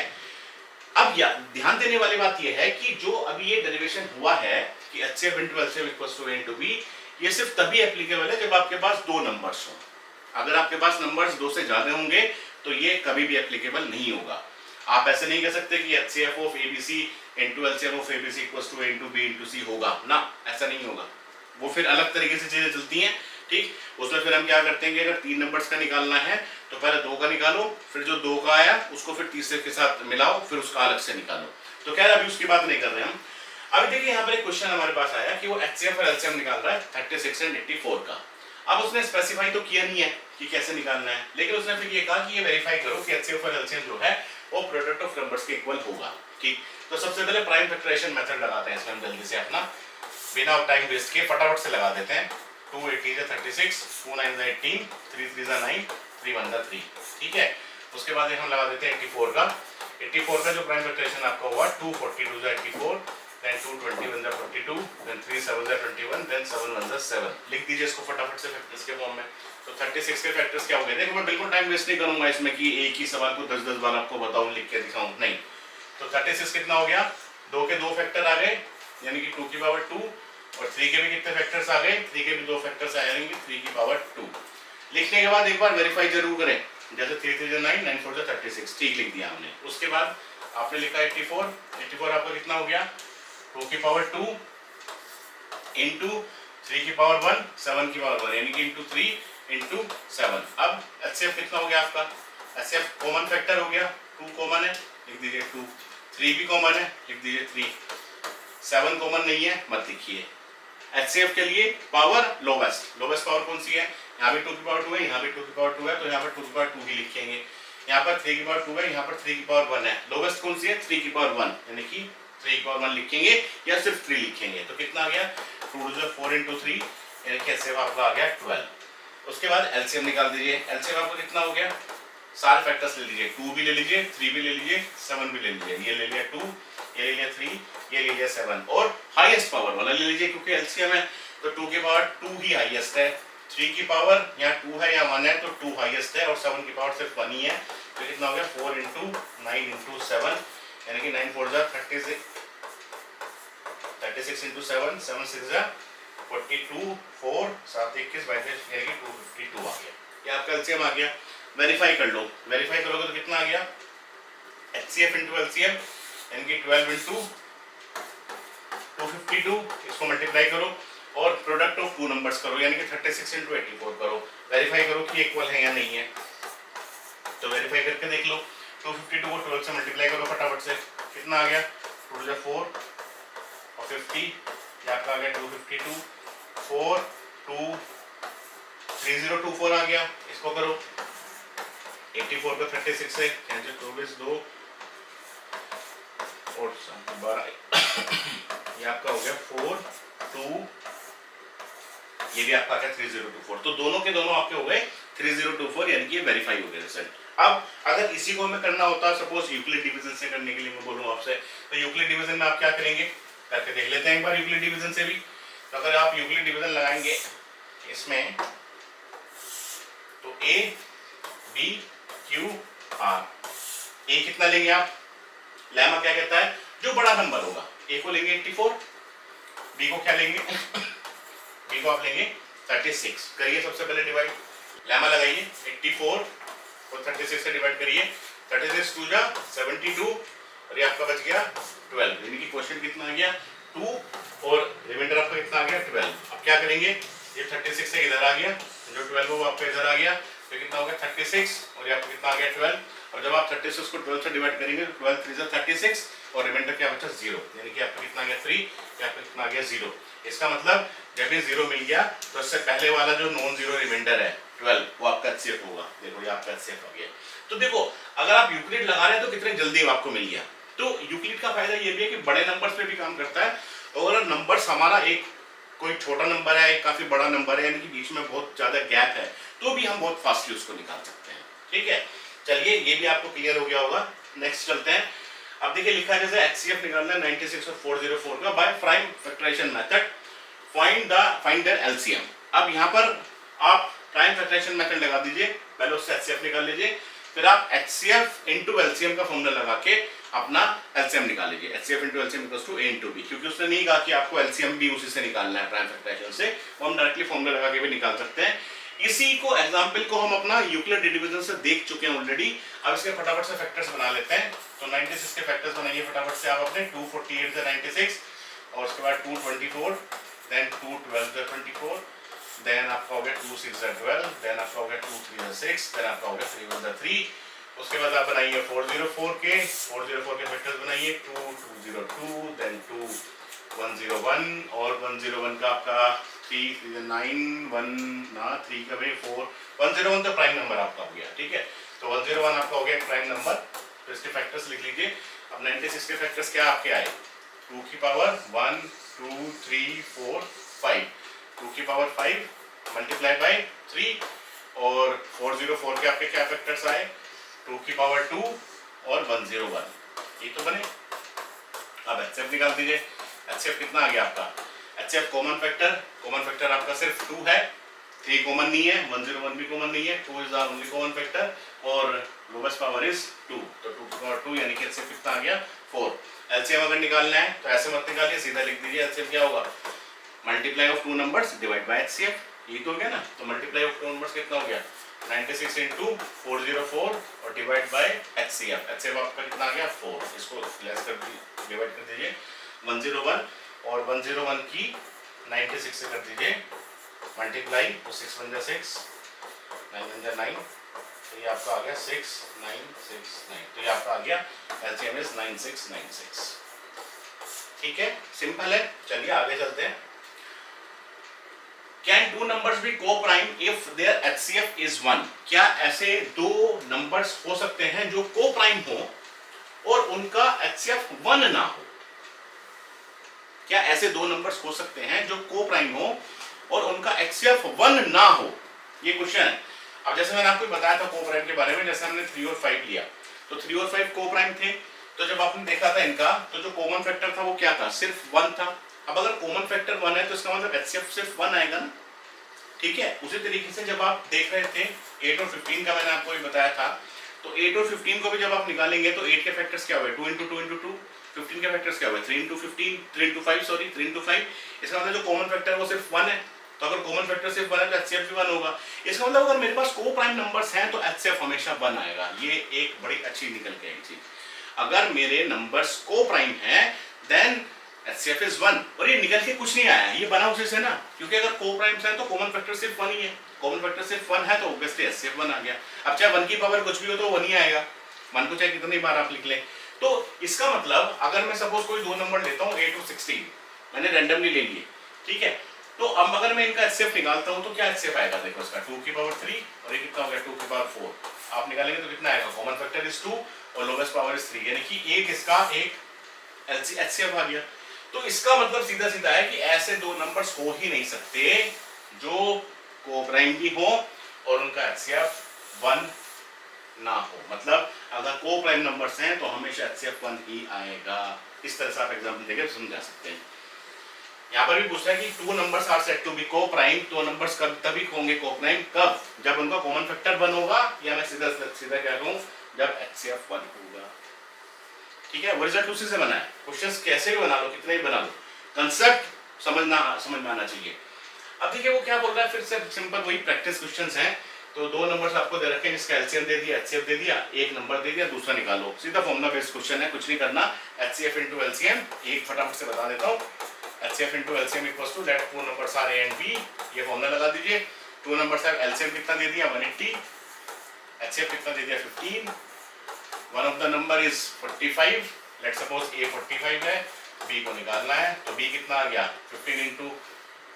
Speaker 1: अब ध्यान देने वाली बात यह है कि जो अभी ये डेरिवेशन हुआ है कि HCF into LCM equals to A into B, ये सिर्फ तभी एप्लीकेबल है जब आपके पास दो नंबर्स हो। अगर आपके पास नंबर्स दो से ज्यादा होंगे तो ये कभी भी एप्लीकेबल नहीं होगा। आप ऐसे नहीं कह सकते कि HCF of ABC into LCM of ABC equals to A into b into c होगा ना, ऐसा नहीं होगा, वो फिर अलग तरीके से चीजें चलती हैं, ठीक। उसमें फिर हम क्या करते हैं कि अगर तीन नंबर्स का निकालना है तो पहले दो का निकालो, फिर जो दो का आया उसको फिर तीसरे के साथ मिलाओ, फिर उसका अलग से निकालो। तो क्या अभी उसकी बात नहीं कर रहे हम। अभी देखिए यहाँ पर एक क्वेश्चन हमारे पास आया कि वो एचसीएफ और एलसीएम निकाल रहा है 36 एंड 84 का। अब उसने स्पेसिफाई तो किया नहीं है कि कैसे निकालना है, लेकिन उसने फिर ये कहा कि ये वेरीफाई करो कि HCF और LCM जो है वो प्रोडक्ट ऑफ नंबर्स के इक्वल होगा। ठीक, तो सबसे पहले प्राइम फैक्टराइजेशन मेथड लगाते हैं इसमें हम जल्दी से अपना, बिना टाइम वेस्ट के फटाफट से लगा देते हैं। 2 8 जा 36, 2 9 जा 18, 3 3 जा 9, 3 1 जा 3। ठीक है, उसके बाद हम लगा देते हैं 84 का। 84 का जो प्राइम फैक्टराइजेशन आपका हुआ 2 42 जा 84, then 2 21 जा 42, then 3 7 जा 21, then 7 1 जा 7। लिख दीजिए इसको फटाफट से फैक्टर्स के फॉर्म में। तो 36 के फैक्टर्स क्या हो गए? देखो मैं बिल्कुल टाइम वेस्ट नहीं करूंगा इसमें कि एक ही सवाल को 10-10 बार आपको बताऊं लिख के दिखाऊं, नहीं। तो 36 कितना हो गया? 2 के 2 फैक्टर आ गए यानी कि 2 की पावर 2, और 3 के भी कितने फैक्टर्स आ गए? 3 के भी 2 फैक्टर्स आ जाएंगे 3 की पावर 2। लिखने के बाद एक बार वेरीफाई जरूर करें, जैसे 3 3 जा 9, 9 4 जा 36, ठीक लिख दिया हमने। उसके बाद आपने लिखा 84, 84 आपका कितना हो गया? 2 की पावर 2 इंटू 3 की पावर 1, 7 की पावर 1 यानी कि इंटू 3 इंटू 7। अब HCF कितना हो गया आपका? HCF कॉमन फैक्टर हो गया, 2 कॉमन है लिख दीजिए 2, 3 भी कॉमन है लिख दीजिए 3, 7 कॉमन नहीं है मत लिखिए। HCF के लिए पावर लोवेस्ट, लोवेस्ट पावर कौन सी है? यहाँ भी 2 की पावर 2 है, यहाँ भी 2 की पावर 2 है, तो यहाँ पर 2 की पावर 2 ही लिखेंगे। यहाँ पर 3 की पावर 2 है, यहाँ पर 3 की पावर 1 है। लोवेस्ट कौन सी है? 3 की पावर 1 यानी कि 3 की पावर 1 लिखेंगे या सिर्फ 3 लिखेंगे। तो कितना आ गया? 2 2 4 इंटू 3 यानी कि HCF आपका आ गया 12। उसके बाद LCM निकाल दीजिए। LCM आपको कितना हो गया? सारे फैक्टर्स ले लीजिए, 2 भी ले लीजिए, 3 भी ले लीजिए, 7 भी ले लीजिए। ये ले लिया 2, ये ले लिया 3, ये ले लिया 7, और हाईएस्ट पावर वाला ले लीजिए क्योंकि LCM है तो 2 की पावर 2 ही हाईएस्ट है। 3 की पावर यहाँ 2 है या 1 है तो 2 हाईएस्ट है, और 7 की पावर सिर्फ 1 ही है। तो कितना हो गया? 4 इंटू 9 इंटू 7 यानी कि 9 4 जा 36, 36 इंटू 7, 7 6 जा 42, 4 7 21 22 यानी कि 252 आ गया। ये आपका LCM आ गया। वेरीफाई कर लो, वेरीफाई करोगे तो कितना आ गया? HCF इंटू LCM यानी कि 12 इंटू 252, इसको मल्टीप्लाई करो और प्रोडक्ट ऑफ 2 नंबर्स करो यानी कि 36 इंटू 84 करो। वेरीफाई करो कि इक्वल है या नहीं है। तो वेरीफाई करके देख लो। 252 को 12 से मल्टीप्लाई करो फटाफट से, कितना आ गया? 2 जा 4 और 50, ये आपका आ गया 252, 4 2 3024 आ गया। इसको करो 84 को 36 से कैंसिल, 24 2 और 12 ये आपका हो गया 4 2, ये भी आपका आ गया 3024। तो दोनों के दोनों आपके हो गए 3024 यानी कि ये वेरीफाई हो गया रिजल्ट। अब अगर इसी को हमें करना होता, सपोज यूक्लिड डिवीजन से करने के लिए मैं बोलूँ आपसे, तो यूक्लिड डिवीजन में आप क्या करेंगे? करके देख लेते हैं एक बार यूक्लिड डिवीजन से भी। तो अगर आप यूक्लिड डिवीजन लगाएंगे इसमें तो A B Q R, A कितना लेंगे आप? लेमा क्या कहता है? जो बड़ा नंबर होगा। A को लेंगे 84, B को क्या लेंगे? B को आप लेंगे 36। करिए सबसे पहले डिवाइड, लेमा लगाइए 84 और 36 से डिवाइड करिए, 36 2 जा 72 और ये आपका बच गया 12 यानी कि क्वेश्चन कितना आ गया? 2 और रिमाइंडर आपका कितना आ गया? 12। अब क्या करेंगे? ये 36 से इधर आ गया, जो 12 वो आपका इधर आ गया, तो कितना हो गया? 36 और ये आपका कितना आ गया? 12। और जब आप 36 को 12 से डिवाइड करेंगे तो 12 3 जा 36 और रिमाइंडर क्या बचा? 0 यानी कि आपका कितना आ गया? 3, ये आपका कितना आ गया? 0। इसका मतलब जब ये 0 मिल गया तो इससे पहले वाला जो नॉन जीरो रिमाइंडर है 12 वो आपका HCF होगा। देखो ये आपका HCF हो गया। तो देखो अगर आप यूक्लिड लगा रहे हैं तो कितने जल्दी आपको मिल गया। तो यूक्लिड का फायदा ये भी है कि बड़े नंबर्स पे भी काम करता है, और नंबर्स हमारा एक कोई छोटा नंबर है एक काफी बड़ा नंबर है यानी कि बीच में बहुत ज्यादा गैप है, तो भी हम बहुत फास्टली उसको निकाल सकते हैं। ठीक है, चलिए ये भी आपको क्लियर हो गया होगा। नेक्स्ट चलते हैं। अब देखिए लिखा है जैसे HCF निकालना है 96 और 404 का by prime factorisation method, find their LCM। अब यहाँ पर आप प्राइम फैक्टराइजेशन मेथड लगा दीजिए, पहले उससे HCF निकाल लीजिए, फिर आप HCF इंटू LCM का फॉर्मूला लगा के अपना LCM निकाल लीजिए। HCF into LCM equals to A into B, क्योंकि उसने नहीं कहा कि आपको LCM भी उसी से निकालना है प्राइम फैक्टराइजेशन से, वो हम डायरेक्टली फॉर्मूला लगा के भी निकाल सकते हैं। इसी को एग्जांपल को हम अपना यूक्लिड डिवीजन से देख चुके हैं ऑलरेडी। अब इसके फटाफट से फैक्टर्स बना लेते हैं। तो 96 के फैक्टर्स बनाइए फटाफट से आप अपने, 248 से 96 और उसके बाद 224, देन 2 12 से 24, देन आपका हो गया 2 6 से 12, देन आपका हो गया 2 3 से 6, देन आपका हो गया 3 1 से 3। उसके बाद आप बनाइए 404 के फैक्टर्स बनाइए, 2 202, देन 2 101 और 101 का आपका 3 9 1 ना 3 का भाई 4 101 तो प्राइम नंबर आपका हो गया, ठीक है। तो 101 आपका हो गया एक प्राइम नंबर। तो इसके फैक्टर्स लिख लीजिए। अब 96 के फैक्टर्स क्या आपके आए, 2 की पावर 1 2 3 4 5, 2 की पावर 5 मल्टीप्लाई बाय 3 और 404 के आपके क्या फैक्टर्स आए, 2 की पावर 2 और 101, ये तो बने। अब एचसीएफ निकाल दीजिए। एचसीएफ कितना आ गया आपका, एचसीएफ कॉमन फैक्टर आपका सिर्फ 2 है, 3 कॉमन नहीं है, 101 भी कॉमन नहीं है, 2 is the only common factor और लोवेस्ट पावर इज 2, तो 2 की पावर 2 यानी कि एचसीएफ कितना आ गया 4। एलसीएम अगर निकालना है तो ऐसे मत निकालिए, सीधा लिख दीजिए एलसीएम क्या होगा, multiply of 2 numbers divide by HCF, ये तो हो गया ना। तो मल्टीप्लाई ऑफ 2 नंबर्स कितना हो गया 96 इंटू 404 और डिवाइड बाय एचसीएफ, एचसीएफ आपका कितना आ गया 4, इसको लेस कर दीजिए, डिवाइड कर दीजिए 101 और 101 की 96 से कर दीजिए मल्टीप्लाई, तो 6 1 जा 6 9 1 जा 9, तो ये आपका आ गया 6969, तो ये आपका आ गया एलसीएम इज 9696। ठीक है, सिंपल है। चलिए आगे चलते हैं। Can two numbers be co-prime if their HCF is 1? क्या ऐसे दो नंबर्स हो सकते हैं जो को-प्राइम हो और उनका एचसीएफ 1 ना हो? क्या ऐसे दो नंबर्स हो सकते हैं जो को-प्राइम हो और उनका एचसीएफ 1 ना हो? ये क्वेश्चन है। अब जैसे मैंने आपको बताया था को-प्राइम के बारे में, जैसे हमने 3 और 5 लिया, तो 3 और 5 को-प्राइम थे, तो जब आपने देखा था इनका, तो जो कॉमन फैक्टर था वो क्या था, सिर्फ 1 था। अब अगर कॉमन फैक्टर 1 है तो इसका मतलब एचसीएफ सिर्फ 1 आएगा ना, ठीक है। उसी तरीके से जब आप देख रहे थे 8 और 15 का मैंने आपको ये बताया था, तो 8 और 15 को भी जब आप निकालेंगे तो 8 के फैक्टर्स क्या हुए 2 इंटू 2 इंटू 2, 15 के फैक्टर्स क्या हुए 3 इंटू 15 3 इंटू 5 सॉरी 3 इंटू 5। इसका मतलब जो कॉमन फैक्टर है वो सिर्फ 1 है, तो अगर कॉमन फैक्टर सिर्फ 1 है तो एचसीएफ भी 1 होगा। इसका मतलब अगर मेरे पास को प्राइम नंबर्स हैं तो एचसीएफ हमेशा 1 आएगा। ये एक बड़ी अच्छी निकल के आई चीज। अगर मेरे नंबर्स को प्राइम है देन एचसीएफ इज 1, और ये निकल के कुछ नहीं आया, ये बना उसी से ना, क्योंकि अगर को प्राइम्स है तो कॉमन फैक्टर सिर्फ 1 ही है, कॉमन फैक्टर सिर्फ 1 है तो ऑब्वियसली एचसीएफ 1 आ गया। अब चाहे 1 की पावर कुछ भी हो तो 1 ही आएगा, 1 को चाहे कितनी बार आप लिख लें। तो इसका मतलब अगर मैं सपोज कोई दो नंबर लेता हूँ 8 और 16, मैंने रैंडमली ले लिए, ठीक है, तो अब अगर मैं इनका एचसीएफ निकालता हूँ तो क्या एचसीएफ आएगा, देखो इसका 2 की पावर 3 और ये कितना हो गया 2 की पावर 4, आप निकालेंगे तो कितना आएगा, कॉमन फैक्टर इज 2 और लोवेस्ट पावर इज 3, यानी कि एक इसका एक एचसीएफ आ गया। तो इसका मतलब सीधा सीधा है कि ऐसे दो नंबर्स हो ही नहीं सकते जो को-प्राइम भी हो और उनका एचसीएफ 1 ना हो। मतलब अगर को-प्राइम नंबर्स हैं तो हमेशा एचसीएफ 1 ही आएगा। इस तरह से आप एग्जांपल देकर समझा सकते हैं। यहाँ पर भी पूछता है कि two numbers are said to be co-prime, तो नंबर्स कब तभी होंगे को-प्राइम, कब, जब उनका कॉमन फैक्टर 1 होगा, या मैं सीधा सीधा क्या कहूँ, जब एचसीएफ 1 होगा। ठीक है, वो रिजल्ट उसी से बना है। क्वेश्चंस कैसे भी बना लो, कितने भी बना लो, कंसेप्ट समझ में आना चाहिए। अब देखिए वो क्या बोल रहा है, फिर से सिंपल वही प्रैक्टिस क्वेश्चंस हैं। तो दो नंबर्स आपको दे रखे हैं, जिसका एलसीएम दे दिया, एचसीएफ दे दिया, एक नंबर दे दिया, दूसरा निकालो। सीधा फॉर्मूला बेस्ड क्वेश्चन है, कुछ नहीं करना। एचसीएफ इनटू एलसीएम, एक फटाफट से बता देता हूँ। HCF into LCM equals to let two numbers are A and B, ये फॉर्मूला लगा दीजिए। टू नंबर्स आर, एलसीएम कितना दे दिया 180, एचसीएफ कितना दे दिया 15, one of the number is 45, let suppose a 45 है, बी को निकालना है, तो बी कितना आ गया 15 इंटू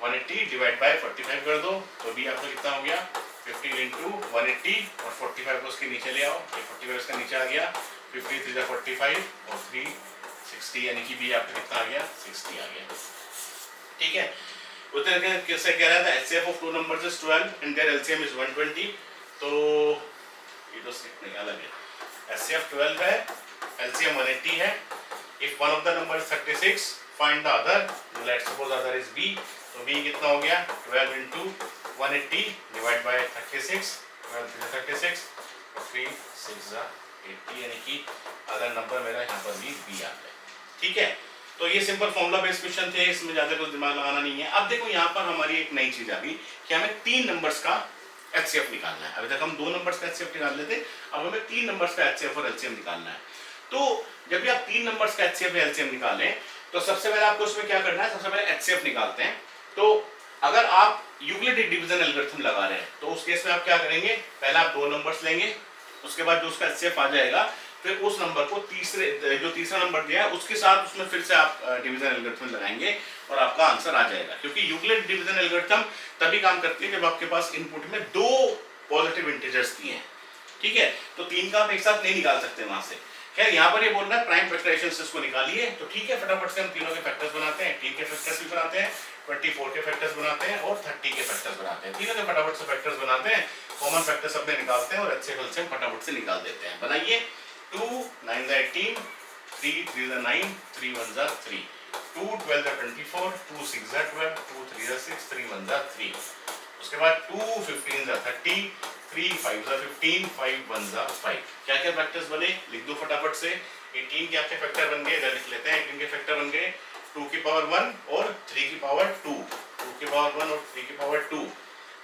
Speaker 1: 180 डिवाइड बाय 45 कर दो, तो बी आपका कितना हो गया 15 इंटू 180 और 45 को उसके नीचे ले आओ, ये 45 इसका नीचे आ गया, 50 3 जा 45 और 3 60, यानी कि बी आपका कितना आ गया 60 आ गया। ठीक है, उस तरीके कैसे कह रहा था, HCF of two numbers is 12 and their LCM is 120, तो ये तो नहीं अलग है, एचसीएफ 12 है, एलसीएम 180 है। If one of the number is 36, find the other, let's suppose other is B, तो बी कितना हो गया 12 इंटू 180 डिवाइड बाय 36, 12 3 36 और 3 6 80, यानी कि अदर नंबर मेरा यहाँ पर भी बी आ गया। ठीक है, तो ये सिंपल फॉर्मूला बेस्ड क्वेश्चन थे, इसमें ज्यादा कुछ दिमाग लगाना नहीं है। अब देखो यहाँ पर हमारी एक नई चीज आ गई कि हमें 3 नंबर्स का एचसीएफ निकालना है। अभी तक हम 2 नंबर्स का एचसीएफ निकाल लेते, अब हमें 3 नंबर्स का एचसीएफ और एलसीएम निकालना है। तो जब भी आप 3 नंबर्स का एचसीएफ या एलसीएम निकालें तो सबसे पहले आपको उसमें क्या करना है, सबसे पहले एचसीएफ निकालते हैं। तो अगर आप यूक्लिडियन डिवीजन एल्गोरिथम लगा रहे हैं तो उस केस में आप क्या करेंगे, पहले आप 2 नंबर्स लेंगे, उसके बाद जो उसका एचसीएफ आ जाएगा फिर उस नंबर को जो तीसरा नंबर दिया है उसके साथ उसमें फिर से आप डिवीजन एल्गोरिथम लगाएंगे और आपका आंसर आ जाएगा। क्योंकि यूक्लिड डिवीजन एल्गोरिथम तभी काम करती है जब आपके पास इनपुट में 2 पॉजिटिव इंटीजर्स दिए हैं, ठीक है। तो 3 का आप एक साथ नहीं निकाल सकते वहां से। खैर यहाँ पर ये बोल रहा है प्राइम फैक्टराइजेशन से इसको निकालिए, तो ठीक है, फटाफट से हम तीनों के फैक्टर्स बनाते हैं। 18 के फैक्टर्स भी बनाते हैं, 24 के फैक्टर्स बनाते हैं और 30 के फैक्टर्स बनाते हैं। तीनों के फटाफट से फैक्टर्स बनाते हैं, कॉमन फैक्टर्स अपने निकालते हैं और HCF एलसीएम फटाफट से निकाल देते हैं। बनाइए। 2 9 18, 3 3 9, 3 1 3, 2 12 24, 2 6 12, 2 3 6, 3 1 3। उसके बाद 2 15 30, 3 5 15, 5 1 5। क्या क्या फैक्टर्स बने लिख दो फटाफट से। 18 के आपके फैक्टर बन गए, इधर लिख लेते हैं। 18 के फैक्टर बन गए 2 की पावर 1 और 3 की पावर 2, 2 की पावर 1 और 3 की पावर 2।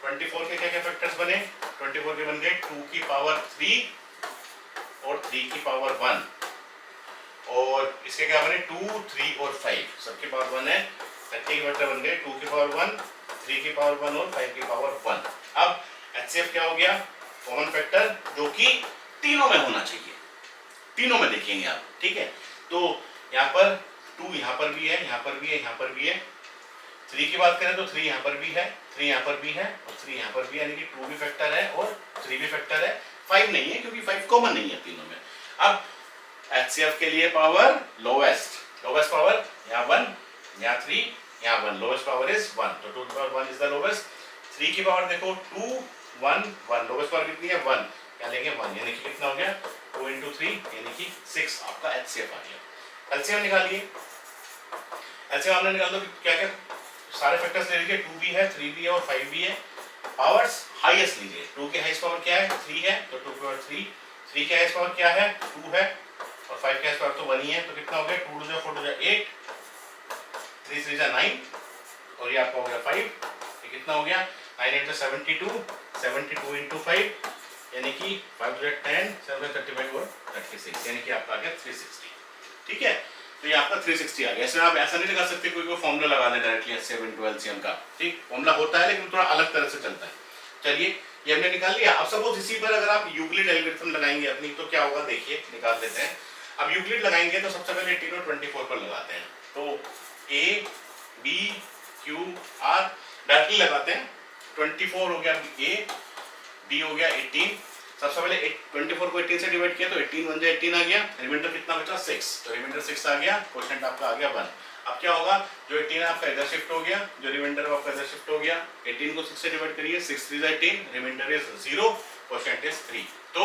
Speaker 1: 24 के क्या क्या फैक्टर्स बने, 24 के बन गए 2 की पावर 3 और 3 की पावर 1। और इसके क्या बने 2 3 और 5, सबके पावर 1 है। 30 के फैक्टर बन गए 2 की पावर 1, 3 की पावर 1 और 5 की पावर 1। अब HCF क्या हो गया, कॉमन फैक्टर, जो कि तीनों में होना चाहिए, तीनों में देखेंगे आप, ठीक है। तो यहाँ पर 2 यहाँ पर भी है, यहाँ पर भी है, यहाँ पर भी है। 3 की बात करें तो 3 यहाँ पर भी है, 3 यहाँ पर भी है और 3 यहाँ पर भी है, यानी कि 2 भी फैक्टर है और 3 भी फैक्टर है। 5 नहीं है क्योंकि 5 कॉमन नहीं है तीनों में। अब HCF के लिए पावर लोवेस्ट पावर यहाँ 1, यहाँ 3, यहाँ 1, लोवेस्ट पावर इज 1, तो 2 की पावर 1 इज द लोवेस्ट। 3 की पावर देखो 2 1 1, लोवेस्ट पावर कितनी है 1, क्या लेंगे 1, यानी कि कितना हो गया 2 into 3 यानी कि 6 आपका HCF आ गया। LCM निकालिए। LCM आपने निकाल दो, क्या क्या सारे फैक्टर्स ले लीजिए, 2 भी है, 3 भी है और 5 भी है। पावर्स हाईएस्ट लीजिए। 2 के हाईएस्ट पावर क्या है 3 है, तो 2 की पावर 3। 3 के हाईएस्ट पावर क्या है 2 है और 5 के हाईएस्ट पावर तो 1 ही है, तो कितना हो गया 2 2 4 2 8, 3 3 9 और ये आपका हो गया 5। ये कितना हो गया 9 8 72, 72 into 5 यानी कि 5 10, 7 35 और 36, यानी कि आपका आ गया 360, ठीक है। तो ये आपका 360 आ गया। इसमें आप ऐसा नहीं लगा सकते कोई फॉर्मूला लगा दे डायरेक्टली HCF into LCM का, ठीक, फॉर्मूला होता है लेकिन थोड़ा अलग तरह से चलता है। चलिए ये हमने निकाल लिया। अब सपोज इसी पर अगर आप यूक्लिड एल्गोरिथम लगाएंगे अपनी, तो क्या होगा देखिए, निकाल लेते हैं। अब यूक्लिड लगाएंगे तो सबसे पहले 18 और 24 पर लगाते हैं, तो A B Q R directly लगाते हैं। 24 हो गया A, B हो गया 18। सबसे पहले 24 को 18 से डिवाइड किया तो 18 1 जा 18 आ गया, रिमाइंडर कितना बचा 6, तो रिमाइंडर 6 आ गया, क्वोशिएंट आपका आ गया 1। अब क्या होगा, जो 18 है आपका इधर शिफ्ट हो गया, जो रिमाइंडर आपका इधर शिफ्ट हो गया। 18 को 6 से डिवाइड करिए, 6 3 जा 18, रिमाइंडर इज 0, क्वोशिएंट इज 3, तो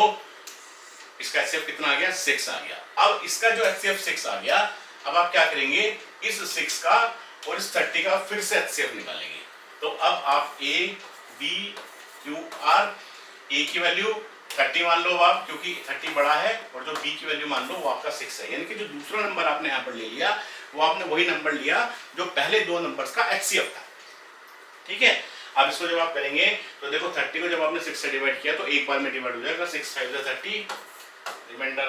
Speaker 1: इसका HCF कितना आ गया 6 आ गया। अब इसका जो HCF 6 आ गया, अब आप क्या करेंगे, इस 6 का और इस 30 का फिर से HCF निकालेंगे। तो अब आप A B Q R, A की वैल्यू 30 मान लो आप, क्योंकि 30 बड़ा है, और जो B की वैल्यू मान लो वो आपका 6 है, यानी कि जो दूसरा नंबर आपने यहाँ पर ले लिया वो आपने वही नंबर लिया जो पहले 2 नंबर्स का HCF था, ठीक है। अब इसको जब आप करेंगे तो देखो 30 को जब आपने 6 से डिवाइड किया तो एक बार में डिवाइड हो जाएगा, 6 5 30, रिमाइंडर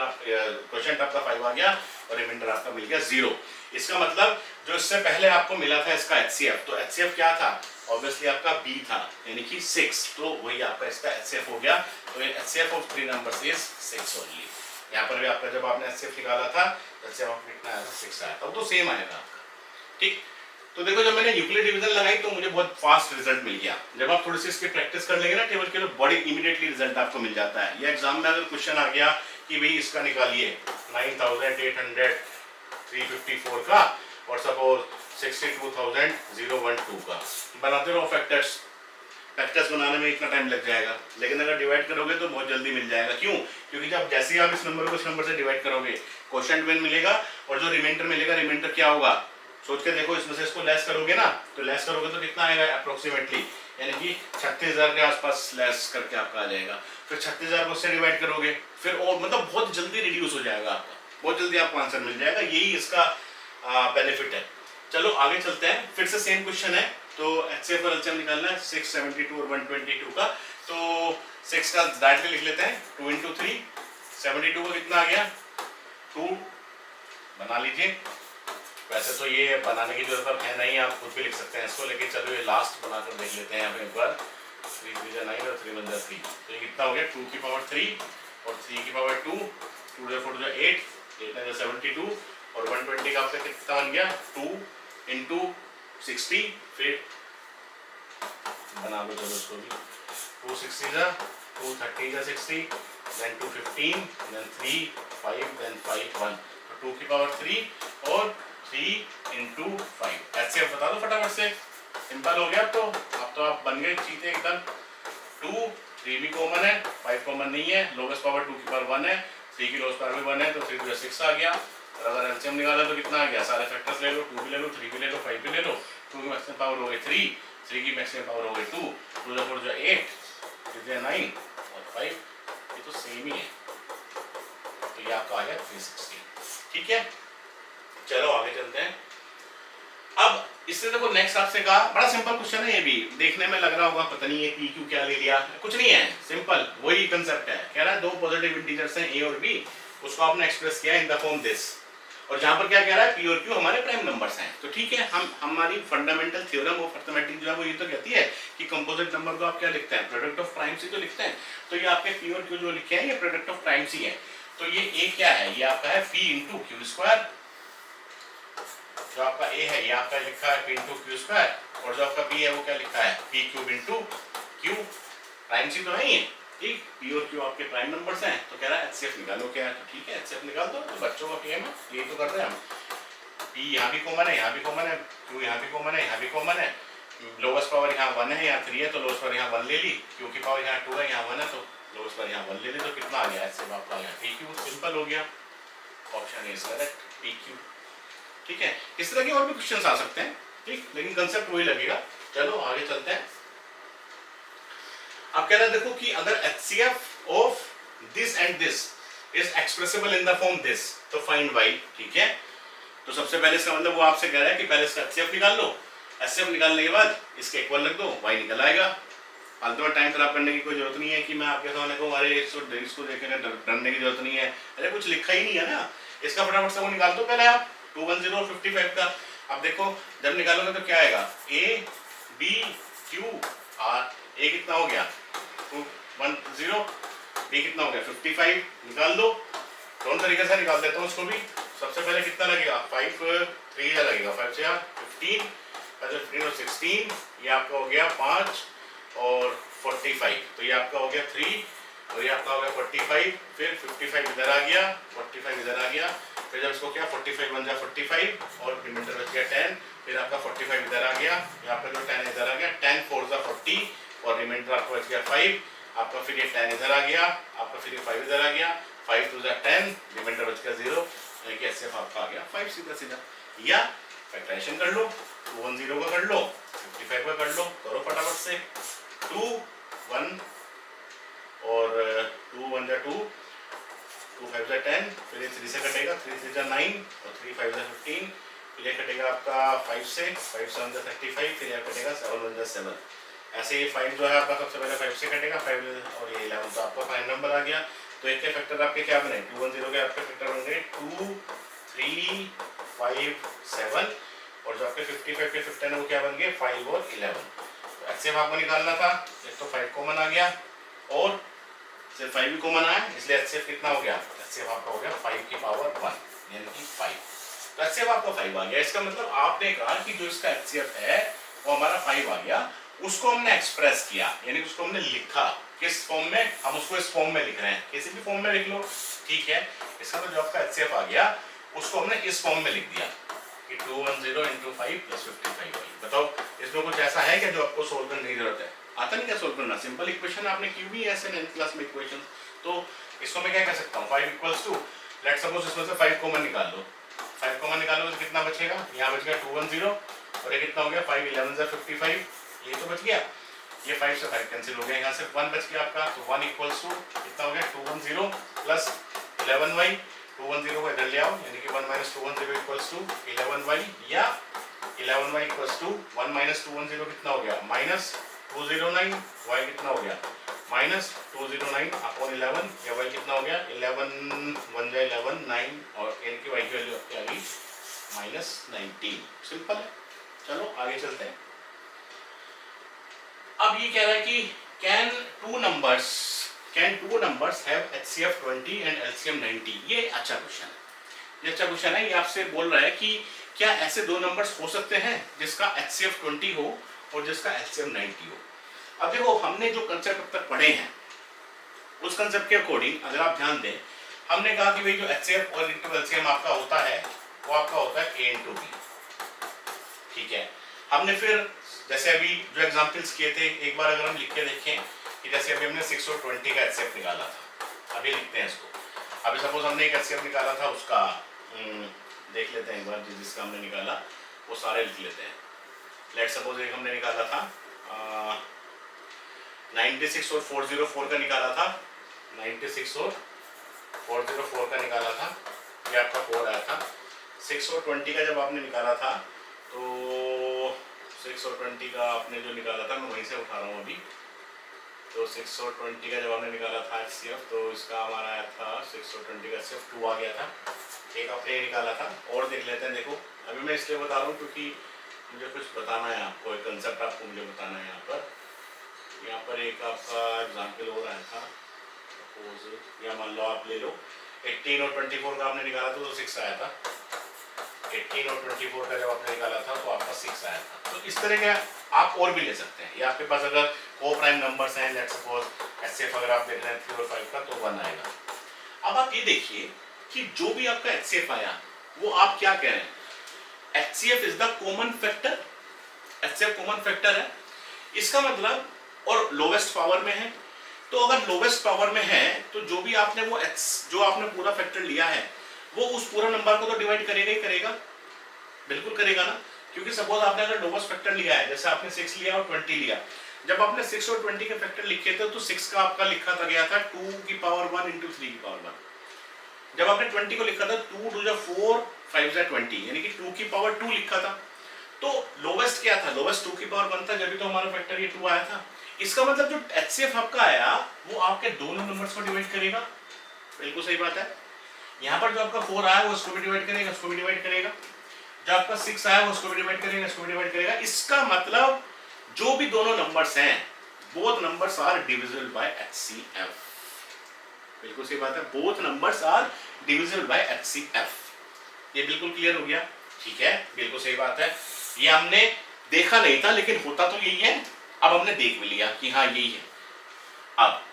Speaker 1: क्वोशिएंट आपका 5 आ गया और रिमाइंडर आपका मिल गया 0। इसका मतलब जो इससे पहले आपको मिला था इसका HCF, तो HCF क्या था, ऑब्वियसली आपका B था, यानी कि 6, तो वही आपका इसका HCF हो गया। तो ये HCF of 3 numbers is 6 only. यहाँ पर भी आपका जब आपने HCF निकाला था HCF आपका कितना आया था 6 आया था, वो तो सेम आएगा आपका, ठीक। तो देखो जब मैंने यूक्लिड डिवीजन लगाई तो मुझे बहुत फास्ट रिजल्ट मिल गया। जब आप थोड़ी सी इसकी प्रैक्टिस कर लेंगे ना टेबल के, तो बड़ी इमीडिएटली रिजल्ट आपको मिल जाता है। ये एग्जाम में अगर क्वेश्चन आ गया कि भाई इसका निकालिए 9800 354 का और सपोज 62012 का, बनाते रहो फैक्टर्स बनाने में इतना टाइम लग जाएगा, लेकिन अगर डिवाइड करोगे तो बहुत जल्दी मिल जाएगा। क्यों, क्योंकि जब जैसे ही आप इस नंबर को इस नंबर से डिवाइड करोगे क्वोशिएंट 1 मिलेगा और जो रिमाइंडर मिलेगा, रिमाइंडर क्या होगा सोच के देखो, इसमें से इसको लेस करोगे ना, तो लेस करोगे तो कितना आएगा अप्रोक्सीमेटली, यानी कि 36,000 के आसपास लेस करके आपका आ जाएगा। फिर 36,000 को उससे डिवाइड करोगे, फिर और मतलब बहुत जल्दी रिड्यूस हो जाएगा आपका, बहुत जल्दी आपको आंसर मिल जाएगा, यही इसका बेनिफिट है। चलो आगे चलते हैं, फिर से सेम क्वेश्चन है। तो HCF और LCM निकालना है 6 72 और 122 का। तो 6 का डायरेक्टली लिख लेते हैं 2 into 3, 72 का कितना आ गया 2, बना लीजिए। वैसे तो ये बनाने की जरूरत है नहीं, आप खुद भी लिख सकते हैं इसको, लेकिन चलो ये लास्ट बनाकर देख लेते हैं यहाँ पे एक बार। 3 3 9 और 3 1 3, तो ये कितना हो गया 2 की पावर 3 और 3 की पावर 2, 2 जो 4 जो 8, 8 जो 72 और 120 का आपका कितना बन गया 2 इंटू 60, फिर बना लो चलो इसको भी 260 जा 230 जा 60, then 215, then 3 5, then 5 1, तो 2 की पावर 3 और 3 इंटू 5। ऐसे अब बता दो फटाफट से, सिंपल हो गया। अब तो आप बन गए चीते एकदम। 2 3 भी कॉमन है, 5 कॉमन नहीं है, लोवेस्ट पावर 2 की पावर 1 है, 3 की लोवेस्ट पावर भी 1 है, तो 3 to 6 आ गया। और अगर एलसीएम निकाला तो कितना आ गया, सारे फैक्टर्स ले लो, 2 भी ले लो, 3 भी ले लो, 5 भी ले लो। 2 की मैक्सिमम पावर हो गई 3, 3 की मैक्सिमम पावर हो गई 2, 2 जो 4 जो 8, 3 जो 9 और 5, ये तो सेम ही है, तो ये आपका आ गया 360। ठीक है, चलो आगे चलते हैं। अब इससे देखो नेक्स्ट आपसे कहा, बड़ा सिंपल क्वेश्चन है ये भी, देखने में लग रहा होगा पता नहीं है पी क्यू क्या ले लिया, कुछ नहीं है, सिंपल वही कंसेप्ट है। कह रहा है दो पॉजिटिव इंटीजर्स हैं ए और बी, उसको आपने एक्सप्रेस किया इन द फॉर्म दिस, और जहां पर क्या कह रहा है पी और क्यू हमारे प्राइम नंबर्स हैं। तो ठीक है, हम हमारी फंडामेंटल थ्योरम ऑफ अरिथमेटिक जो है वो ये तो कहती है कि कंपोजिट नंबर को आप क्या लिखते हैं, प्रोडक्ट ऑफ प्राइम्स ही तो लिखते हैं। तो ये आपके पी और क्यू जो लिखे हैं ये प्रोडक्ट ऑफ प्राइम्स ही है। तो ये ए क्या है, ये आपका है पी इंटू क्यू स्क्वायर, जो आपका ए है ये आपका लिखा है पी इंटू क्यू स्क्वायर, और जो आपका बी है वो क्या लिखा है P cube into Q, prime सी तो है ही, ठीक, पी और क्यू आपके प्राइम नंबर्स हैं। तो कह रहा है एचसीएफ निकालो, क्या है, तो ठीक है एचसीएफ निकाल दो, तो बच्चों का गेम है, यही तो कर रहे हैं हम। पी यहाँ भी कॉमन है, यहाँ भी कॉमन है, क्यू यहाँ भी कॉमन है, यहाँ भी कॉमन है, लोवेस्ट पावर यहाँ 1 है, यहाँ 3 है, तो लोवेस्ट पावर यहाँ 1 ले ली, क्यू की पावर यहाँ 2 है, यहाँ 1 है, तो लोवेस्ट पावर यहाँ 1 ले ली, तो कितना आ गया एचसीएफ आपका आ गया पी क्यू, सिंपल हो गया, option is correct P Q. ठीक है, इस तरह के और भी क्वेश्चंस आ सकते हैं, ठीक, लेकिन कंसेप्ट वही लगेगा। चलो आगे चलते हैं। अब कह रहा है देखो कि अगर HCF of this and this is expressible in the form this, तो फाइंड y। ठीक है, तो सबसे पहले इसका मतलब वो आपसे कह रहा है कि पहले इसका HCF निकाल लो, HCF निकालने के बाद इसके इक्वल रख दो, y निकल आएगा। फालतू में टाइम खराब करने की कोई जरूरत नहीं है कि मैं आपके सामने कहूँ अरे इसको देखेंगे, डरने की जरूरत नहीं है, अरे कुछ लिखा ही नहीं है ना, इसका फटाफट से वो निकाल दो पहले आप 210 और 55 का। अब देखो जब निकालोगे तो क्या आएगा, ए बी क्यू आर, ए कितना हो गया 210, बी कितना हो गया 55, निकाल दो। दोनों तरीके से निकाल देता हूँ उसको भी। सबसे पहले कितना लगेगा 5 3 लगेगा, 5 से 15, 15 और 16, ये आपका हो गया 5 और 45, तो ये आपका हो गया 3 और ये आपका हो गया 45, फिर 55 इधर आ गया, 45 इधर आ गया, फिर जब इसको क्या 45 बन जाए 45 और रिमाइंडर बच गया 10, फिर आपका 45 इधर आ गया, यहाँ पे जो 10 इधर आ गया, 10 4 जा 40 और रिमाइंडर आपका बच गया 5, आपका फिर ये 10 इधर आ गया, आपका फिर ये 5 इधर आ गया, 5 2 जा 10, रिमाइंडर बच गया 0, यानी कि एचसीएफ आपका आ गया 5 सीधा सीधा। या फैक्टराइजेशन कर लो, 210 का कर लो, 55 का कर लो, करो फटाफट से, 2 1 और 2 1 जा 2, 2 5 जा 10, फिर ये 3 से कटेगा, 3 3 जा 9 और 3 5 जा 15, फिर ये कटेगा आपका 5 से, 5 7 जा 35, फिर ये कटेगा 7 1 जा 7। ऐसे ये 5 जो है आपका सबसे पहले 5 से कटेगा, 5 और ये 11, तो आपका फाइनल नंबर आ गया। तो एक के फैक्टर आपके क्या बने, 210 के आपके फैक्टर बन गए 2 3 5 7, और जो आपके 55 के फैक्टर है वो क्या बन गए 5 और 11। तो एचसीएफ आपको निकालना था, एक तो 5 कॉमन आ गया और सिर्फ 5 भी कॉमन आया, इसलिए एचसीएफ कितना हो गया, एचसीएफ आपका हो गया 5 की पावर 1 यानी कि 5। तो एचसीएफ आपका 5 आ गया। इसका मतलब आपने कहा कि जो इसका एचसीएफ है वो हमारा 5 आ गया, उसको हमने एक्सप्रेस किया, यानी उसको हमने लिखा किस फॉर्म में, हम उसको इस फॉर्म में लिख रहे हैं, किसी भी फॉर्म में लिख लो, ठीक है। इसका मतलब जो आपका एचसीएफ आ गया उसको हमने इस फॉर्म में लिख दिया कि 210 × 5 + 55। बताओ इसमें कुछ ऐसा है क्या जो आपको सोल्व करने की जरूरत है, आता नहीं क्या सोल्व करना, सिंपल इक्वेशन आपने की भी ऐसे 9th क्लास में इक्वेशन। तो इसको मैं क्या कर सकता हूँ, 5 = लेट्स सपोज इसमें से 5 कॉमन निकाल लो, 5 कॉमन निकालोगे तो कितना बचेगा, यहाँ बच गया 210 और ये कितना हो गया 5 11 जा 55, ये तो बच गया, ये 5 से 5 कैंसिल हो गया, यहाँ सिर्फ 1 बच गया आपका, तो 1 = कितना हो गया 210 प्लस 11y, 210 को इधर ले आओ, यानी कि 1 - 210 = 11y, या 11y = 1 - 210 कितना हो गया -209, y कितना हो गया -209 अपॉन 11, या y कितना हो गया 11 1 जा 11 9, और n की y की वैल्यू आपकी आ गई -19। सिंपल है, चलो आगे चलते हैं। अब ये कह रहा है कि can two can two numbers have HCF 20 and LCM 90? ये अच्छा क्वेश्चन है, ये अच्छा क्वेश्चन है। ये आपसे बोल रहा है कि क्या ऐसे दो नंबर्स हो सकते हैं जिसका HCF 20 हो और जिसका LCM 90 हो। अब देखो, हमने जो कंसेप्ट अब तक पढ़े हैं उस कंसेप्ट के अकॉर्डिंग अगर आप ध्यान दें, हमने कहा कि भाई जो HCF और इंटू LCM आपका होता है वो आपका होता है A इंटू B, ठीक है। हमने फिर जैसे अभी जो एग्जांपल्स किए थे, एक बार अगर हम लिख के देखें कि जैसे अभी हमने 6 और 20 का HCF निकाला था, अभी लिखते हैं इसको। अभी सपोज हमने एक HCF निकाला था, उसका देख लेते हैं एक बार, जिसका हमने निकाला वो सारे लिख लेते हैं। लेट सपोज एक हमने निकाला था 96 और 404 का निकाला था, 96 और 404 का निकाला था, ये आपका 4 आया था। 6 और 20 का जब आपने निकाला था तो 6 और 20 का आपने जो निकाला था, मैं वहीं से उठा रहा हूँ अभी। तो 6 और 20 का जब आपने निकाला था HCF, तो इसका हमारा आया था 6 और 20 का HCF 2 आ गया था। एक आपने ये निकाला था, और देख लेते हैं। देखो अभी मैं इसलिए बता रहा हूँ क्योंकि मुझे कुछ बताना है आपको, एक कंसेप्ट आपको मुझे बताना है। यहाँ पर एक आपका एग्जाम्पल हो रहा था, सपोज या मान लो आप ले लो 18 और 24 का आपने निकाला था तो 6 आया था। 18 और 24 का जब आपने निकाला था तो आपका 6 आया था। तो इस तरह का आप और भी ले सकते हैं, या आपके पास अगर को प्राइम नंबर्स हैं, लेट्स सपोज HCF अगर आप देख रहे हैं 3 और 5 का, तो 1 आएगा। अब आप ये देखिए कि जो भी आपका HCF आया वो आप क्या कह रहे हैं, HCF is the common factor, HCF common factor है, इसका मतलब, और लोवेस्ट पावर में है। तो अगर लोवेस्ट पावर में है तो जो भी आपने वो जो आपने पूरा फैक्टर लिया है वो उस पूरा नंबर को तो डिवाइड करेगा ही करेगा, बिल्कुल करेगा ना। क्योंकि सपोज आपने अगर लोवेस्ट फैक्टर लिया है, जैसे आपने 6 लिया और 20 लिया, जब आपने 6 और 20 के फैक्टर लिखे थे तो 6 का आपका लिखा था गया था 2 की पावर 1 इंटू 3 की पावर 1। जब आपने 20 को लिखा था 2 2 4 5 20, यानी कि 2 की पावर 2 लिखा था। तो लोवेस्ट क्या था, लोवेस्ट 2 की पावर 1 था, जब भी तो हमारा फैक्टर ये 2 आया था। इसका मतलब जो HCF आपका आया वो आपके दोनों नंबर्स को डिवाइड करेगा, बिल्कुल सही बात है। यहाँ पर जो आपका 4 आया वो उसको भी डिवाइड करेगा, उसको भी डिवाइड करेगा। जो आपका 6 आया वो उसको भी डिवाइड करेगा, इसको भी डिवाइड करेगा। इसका मतलब जो भी दोनों नंबर्स हैं, both numbers are divisible by HCF, बिल्कुल सही बात है, both numbers are divisible by HCF। ये बिल्कुल क्लियर हो गया, ठीक है, बिल्कुल सही बात है। ये हमने देखा नहीं था लेकिन होता तो यही है, अब हमने देख भी लिया कि हाँ यही है। अब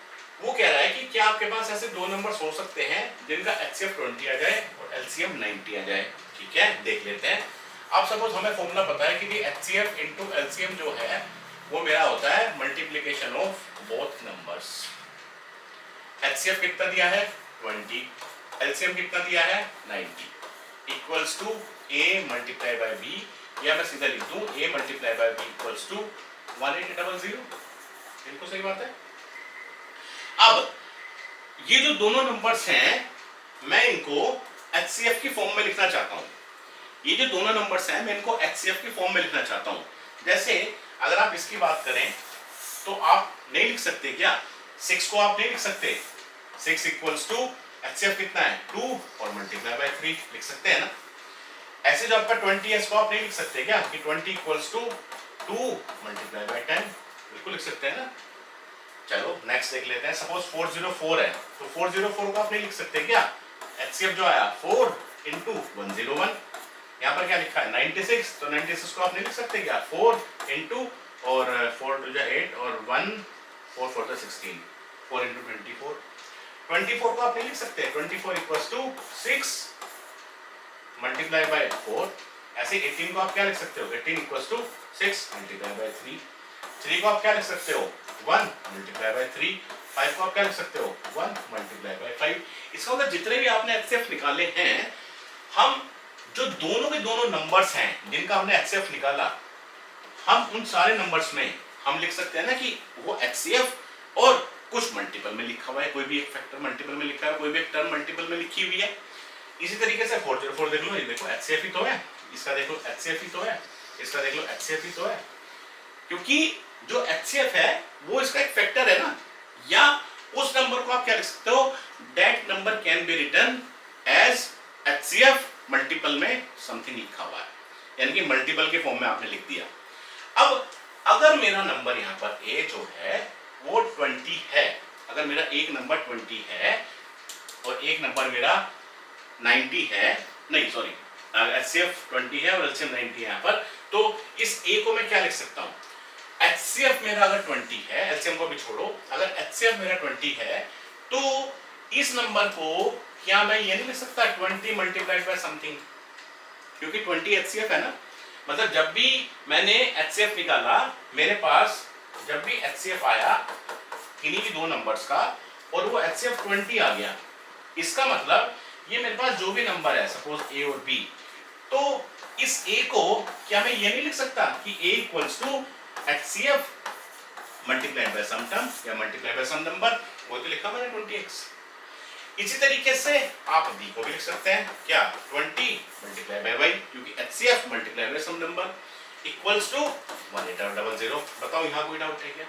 Speaker 1: वो कह रहा है कि क्या आपके पास ऐसे दो नंबर्स हो सकते हैं जिनका HCF 20 आ जाए और LCM 90 आ जाए, ठीक है, देख लेते हैं। अब सपोज हमें फॉर्मूला पता है कि HCF इंटू LCM जो है वो मेरा होता है multiplication of both numbers. HCF कितना दिया है 20, LCM कितना दिया है 90, equals to A multiply by B, या मैं सीधा लिख दूं A multiply by B equals to 1800, बिल्कुल सही बात है। अब ये जो दोनों नंबर्स हैं मैं इनको HCF की फॉर्म में लिखना चाहता हूं। ये जो दोनों नंबर्स हैं मैं इनको HCF की फॉर्म में लिखना चाहता हूं। जैसे अगर आप इसकी बात करें तो आप नहीं लिख सकते क्या, 6 को आप नहीं लिख सकते, 6 इक्वल्स टू HCF कितना है 2 और मल्टीप्लाई बाय 3 लिख सकते हैं ना। ऐसे जो आपका 20 है इसको आप नहीं लिख सकते क्या कि 20 इक्वल्स टू 2 मल्टीप्लाई बाय 10, बिल्कुल लिख सकते हैं ना। चलो नेक्स्ट देख लेते हैं। सपोज 404 है तो 404 को आप नहीं लिख सकते क्या, HCF जो आया 4 इंटू 101, यहाँ पर क्या लिखा है 96, तो 96 को आप नहीं लिख सकते क्या 4 इंटू और 4 टू 8 और 1 4 4 16, 4 इंटू 24, 24 को आप नहीं लिख सकते, 24 इक्वल्स टू 6 मल्टीप्लाई बाय 4। ऐसे 18 को आप क्या लिख सकते हो, 18 इक्वल्स टू 6 मल्टीप्लाई बाय 3, 3 को आप क्या लिख सकते हो 1 मल्टीप्लाई बाय 3, 5 को आप क्या लिख सकते हो 1 मल्टीप्लाई बाय 5। इसका मतलब जितने भी आपने HCF निकाले हैं, हम जो दोनों के दोनों नंबर्स हैं जिनका हमने HCF निकाला, हम उन सारे नंबर्स में हम लिख सकते हैं ना कि वो HCF और कुछ मल्टीपल में लिखा हुआ है, कोई भी एक फैक्टर मल्टीपल में लिखा है, कोई भी एक टर्म मल्टीपल में लिखी हुई है। इसी तरीके से 404 देख लो, ये देखो HCF ही तो है, इसका देखो HCF ही तो है, इसका देख लो HCF ही तो है, क्योंकि जो HCF है वो इसका एक फैक्टर है ना। या उस नंबर को आप क्या लिख सकते हो, that number can be written as HCF multiple में समथिंग लिखा हुआ है, यानी कि मल्टीपल के फॉर्म में आपने लिख दिया। अब अगर मेरा नंबर यहाँ पर A जो है वो 20 है अगर मेरा एक नंबर 20 है और एक नंबर मेरा 90 है, नहीं सॉरी, HCF 20 है और LCM 90 है यहाँ पर, तो इस A को मैं क्या लिख सकता हूँ, HCF मेरा अगर 20 है, LCM को भी छोड़ो, अगर HCF मेरा 20 है तो इस नंबर को क्या मैं ये नहीं लिख सकता 20 मल्टीप्लाइड बाय समथिंग, क्योंकि 20 HCF है ना, मतलब जब भी मैंने HCF निकाला मेरे पास जब भी HCF आया किन्हीं भी दो नंबर्स का और वो HCF 20 आ गया, इसका मतलब ये मेरे पास जो भी नंबर है सपोज A और B, तो इस A को क्या मैं ये नहीं लिख सकता कि A equals to HCF multiplied by some term या मल्टीप्लाइड बाय सम नंबर, वो तो लिखा मैंने 20x। इसी तरीके से आप B को भी लिख सकते हैं, क्या 20 मल्टीप्लाई बाय y, क्योंकि HCF multiply by some number equals to 1800। बताओ यहाँ कोई डाउट है क्या?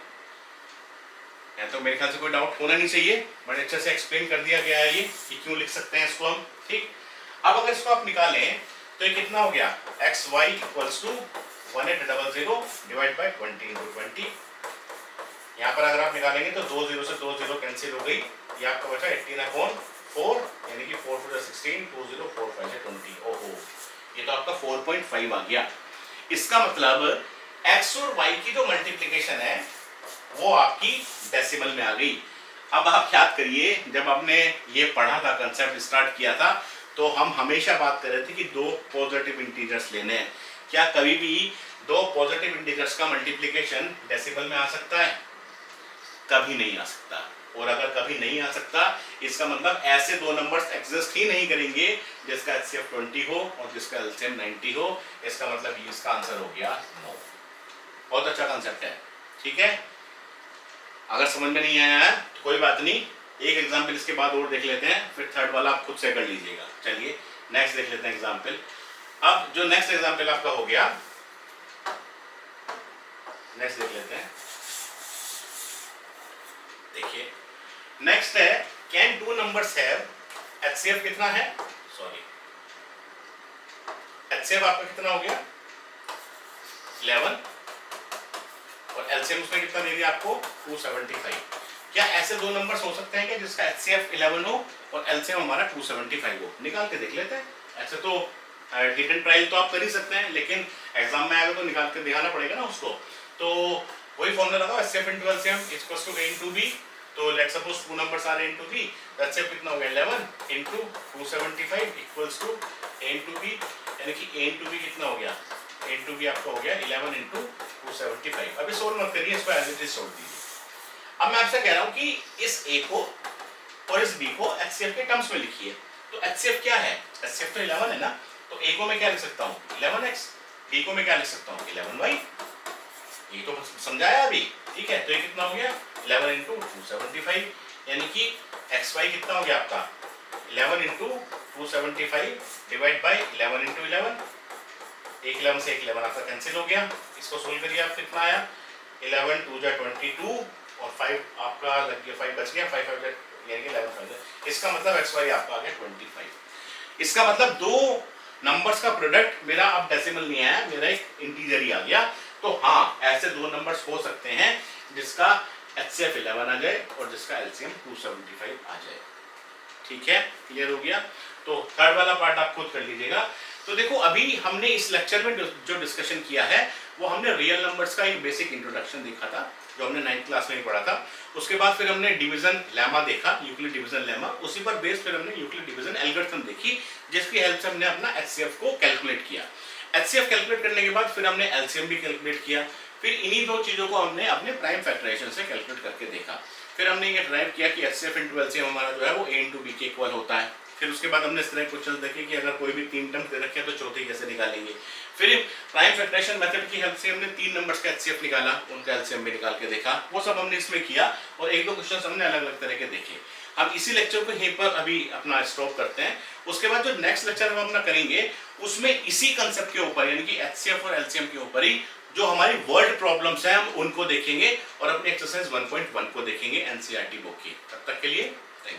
Speaker 1: या तो मेरे ख्याल से कोई डाउट होना नहीं चाहिए, बड़े अच्छे से एक्सप्लेन कर दिया गया है ये कि क्यों लिख सकते हैं इसको हम, ठीक। अब अगर इसको आप निकालें तो ये कितना हो गया, xy equals to 1800 divide by 20 into 20। यहाँ पर अगर आप निकालेंगे तो 2 0 से 2 0 कैंसिल हो गई, ये आपका बचा 18/4 यानी कि 4 4 16 2 0 4 5 20। ओहो, ये तो आपका 4.5 आ गया। इसका मतलब x और y की जो मल्टीप्लिकेशन है वो आपकी डेसिमल में आ गई। अब आप याद करिए जब हमने ये पढ़ा था, कंसेप्ट स्टार्ट किया था, तो हम हमेशा बात कर रहे थे कि दो पॉजिटिव इंटीजर्स लेने हैं। क्या कभी भी दो पॉजिटिव इंटीजर्स का मल्टीप्लिकेशन डेसिमल में आ सकता है? कभी नहीं आ सकता। और अगर कभी नहीं आ सकता इसका मतलब ऐसे दो नंबर्स एग्जिस्ट ही नहीं करेंगे जिसका HCF 20 हो और जिसका LCM 90 हो। इसका मतलब इसका आंसर हो गया नो। बहुत अच्छा कंसेप्ट है, ठीक है। अगर समझ में नहीं आया है तो कोई बात नहीं, एक एग्जाम्पल इसके बाद और देख लेते हैं, फिर थर्ड वाला आप खुद से कर लीजिएगा। चलिए नेक्स्ट देख लेते हैं एग्जाम्पल। अब जो नेक्स्ट एग्जाम्पल आपका हो गया, नेक्स्ट देख लेते हैं। देखिए नेक्स्ट है, can two numbers have HCF कितना है, सॉरी HCF आपका कितना हो गया 11 और LCM उसमें कितना दे दिया आपको 275। क्या ऐसे दो नंबर्स हो सकते हैं कि जिसका HCF 11 हो और LCM हमारा 275 हो? निकाल के देख लेते हैं। ऐसे तो हिट एंड ट्रायल तो आप कर ही सकते हैं, लेकिन एग्जाम में आएगा तो निकाल के दिखाना पड़ेगा ना उसको। तो वही फॉर्मूला लगाओ, HCF into LCM equals to A into B। तो let's suppose two numbers are A into B, HCF कितना हो गया 11 into 275 equals to A into B, यानी कि A into B कितना हो गया, A into B आपका हो गया 11 into 275। अभी सोल्व मत करिए, इसको एज इट इज छोड़ दीजिए। अब मैं आपसे कह रहा हूँ कि इस A को और इस B को HCF के टर्म्स में लिखिए। तो HCF क्या है, HCF तो 11 है ना, तो A को मैं क्या लिख सकता हूँ 11x, B को मैं क्या लिख सकता हूँ 11y। ये तो समझाया अभी, ठीक है। तो ये कितना हो गया 11 into 275, यानी कि xy कितना हो गया आपका 11 into 275 डिवाइड बाय 11 into 11। एक 11 से एक 11 आपका कैंसिल हो गया। इसको सोल्व करिए, आप कितना आया 11 2 जा 22 और 5 आपका लग गया, 5 बच गया, 5 5 यानी कि 11 5। इसका मतलब xy आपका आ गया 25। इसका मतलब दो नंबर्स का प्रोडक्ट मेरा अब डेसिमल नहीं आया, मेरा एक इंटीजर ही आ गया। तो हाँ, ऐसे दो नंबर्स हो सकते हैं जिसका HCF 11 आ जाए और जिसका LCM 275 आ जाए, ठीक है। क्लियर हो गया? तो थर्ड वाला पार्ट आप खुद कर लीजिएगा। तो देखो अभी हमने इस लेक्चर में जो डिस्कशन किया है वो हमने रियल नंबर्स का एक बेसिक इंट्रोडक्शन देखा था, जो हमने 9th क्लास में ही पढ़ा था। उसके बाद फिर हमने डिवीजन लेमा देखा, यूक्लिड डिवीजन लेमा। उसी पर बेस फिर हमने यूक्लिड डिवीजन एल्गोरिथम देखी, जिसकी हेल्प से हमने अपना HCF को कैलकुलेट किया। HCF कैलकुलेट करने के बाद फिर हमने LCM भी कैलकुलेट किया। फिर इन्हीं दो चीजों को हमने अपने प्राइम फैक्टराइजेशन से कैलकुलेट करके देखा। फिर हमने ये ड्राइव किया कि HCF into LCM हमारा जो है वो A into B के इक्वल होता है। फिर उसके बाद हमने इस तरह क्वेश्चन देखे कि अगर कोई भी तीन टर्म दे रखे हैं तो चौथी कैसे निकालेंगे। फिर प्राइम फैक्टराइजेशन मेथड की हेल्प से हमने तीन नंबर्स का HCF निकाला, उनका LCM भी निकाल के देखा। वो सब हमने इसमें किया और एक दो क्वेश्चन हमने अलग अलग तरह के देखे। हम इसी लेक्चर को यहीं पर अभी अपना स्टॉप करते हैं। उसके बाद जो नेक्स्ट लेक्चर हम अपना करेंगे उसमें इसी कंसेप्ट के ऊपर यानी कि HCF और LCM के ऊपर ही जो हमारी वर्ड प्रॉब्लम्स हैं हम उनको देखेंगे और अपनी एक्सरसाइज 1.1 को देखेंगे NCERT बुक की। तब तक के लिए थैंक यू।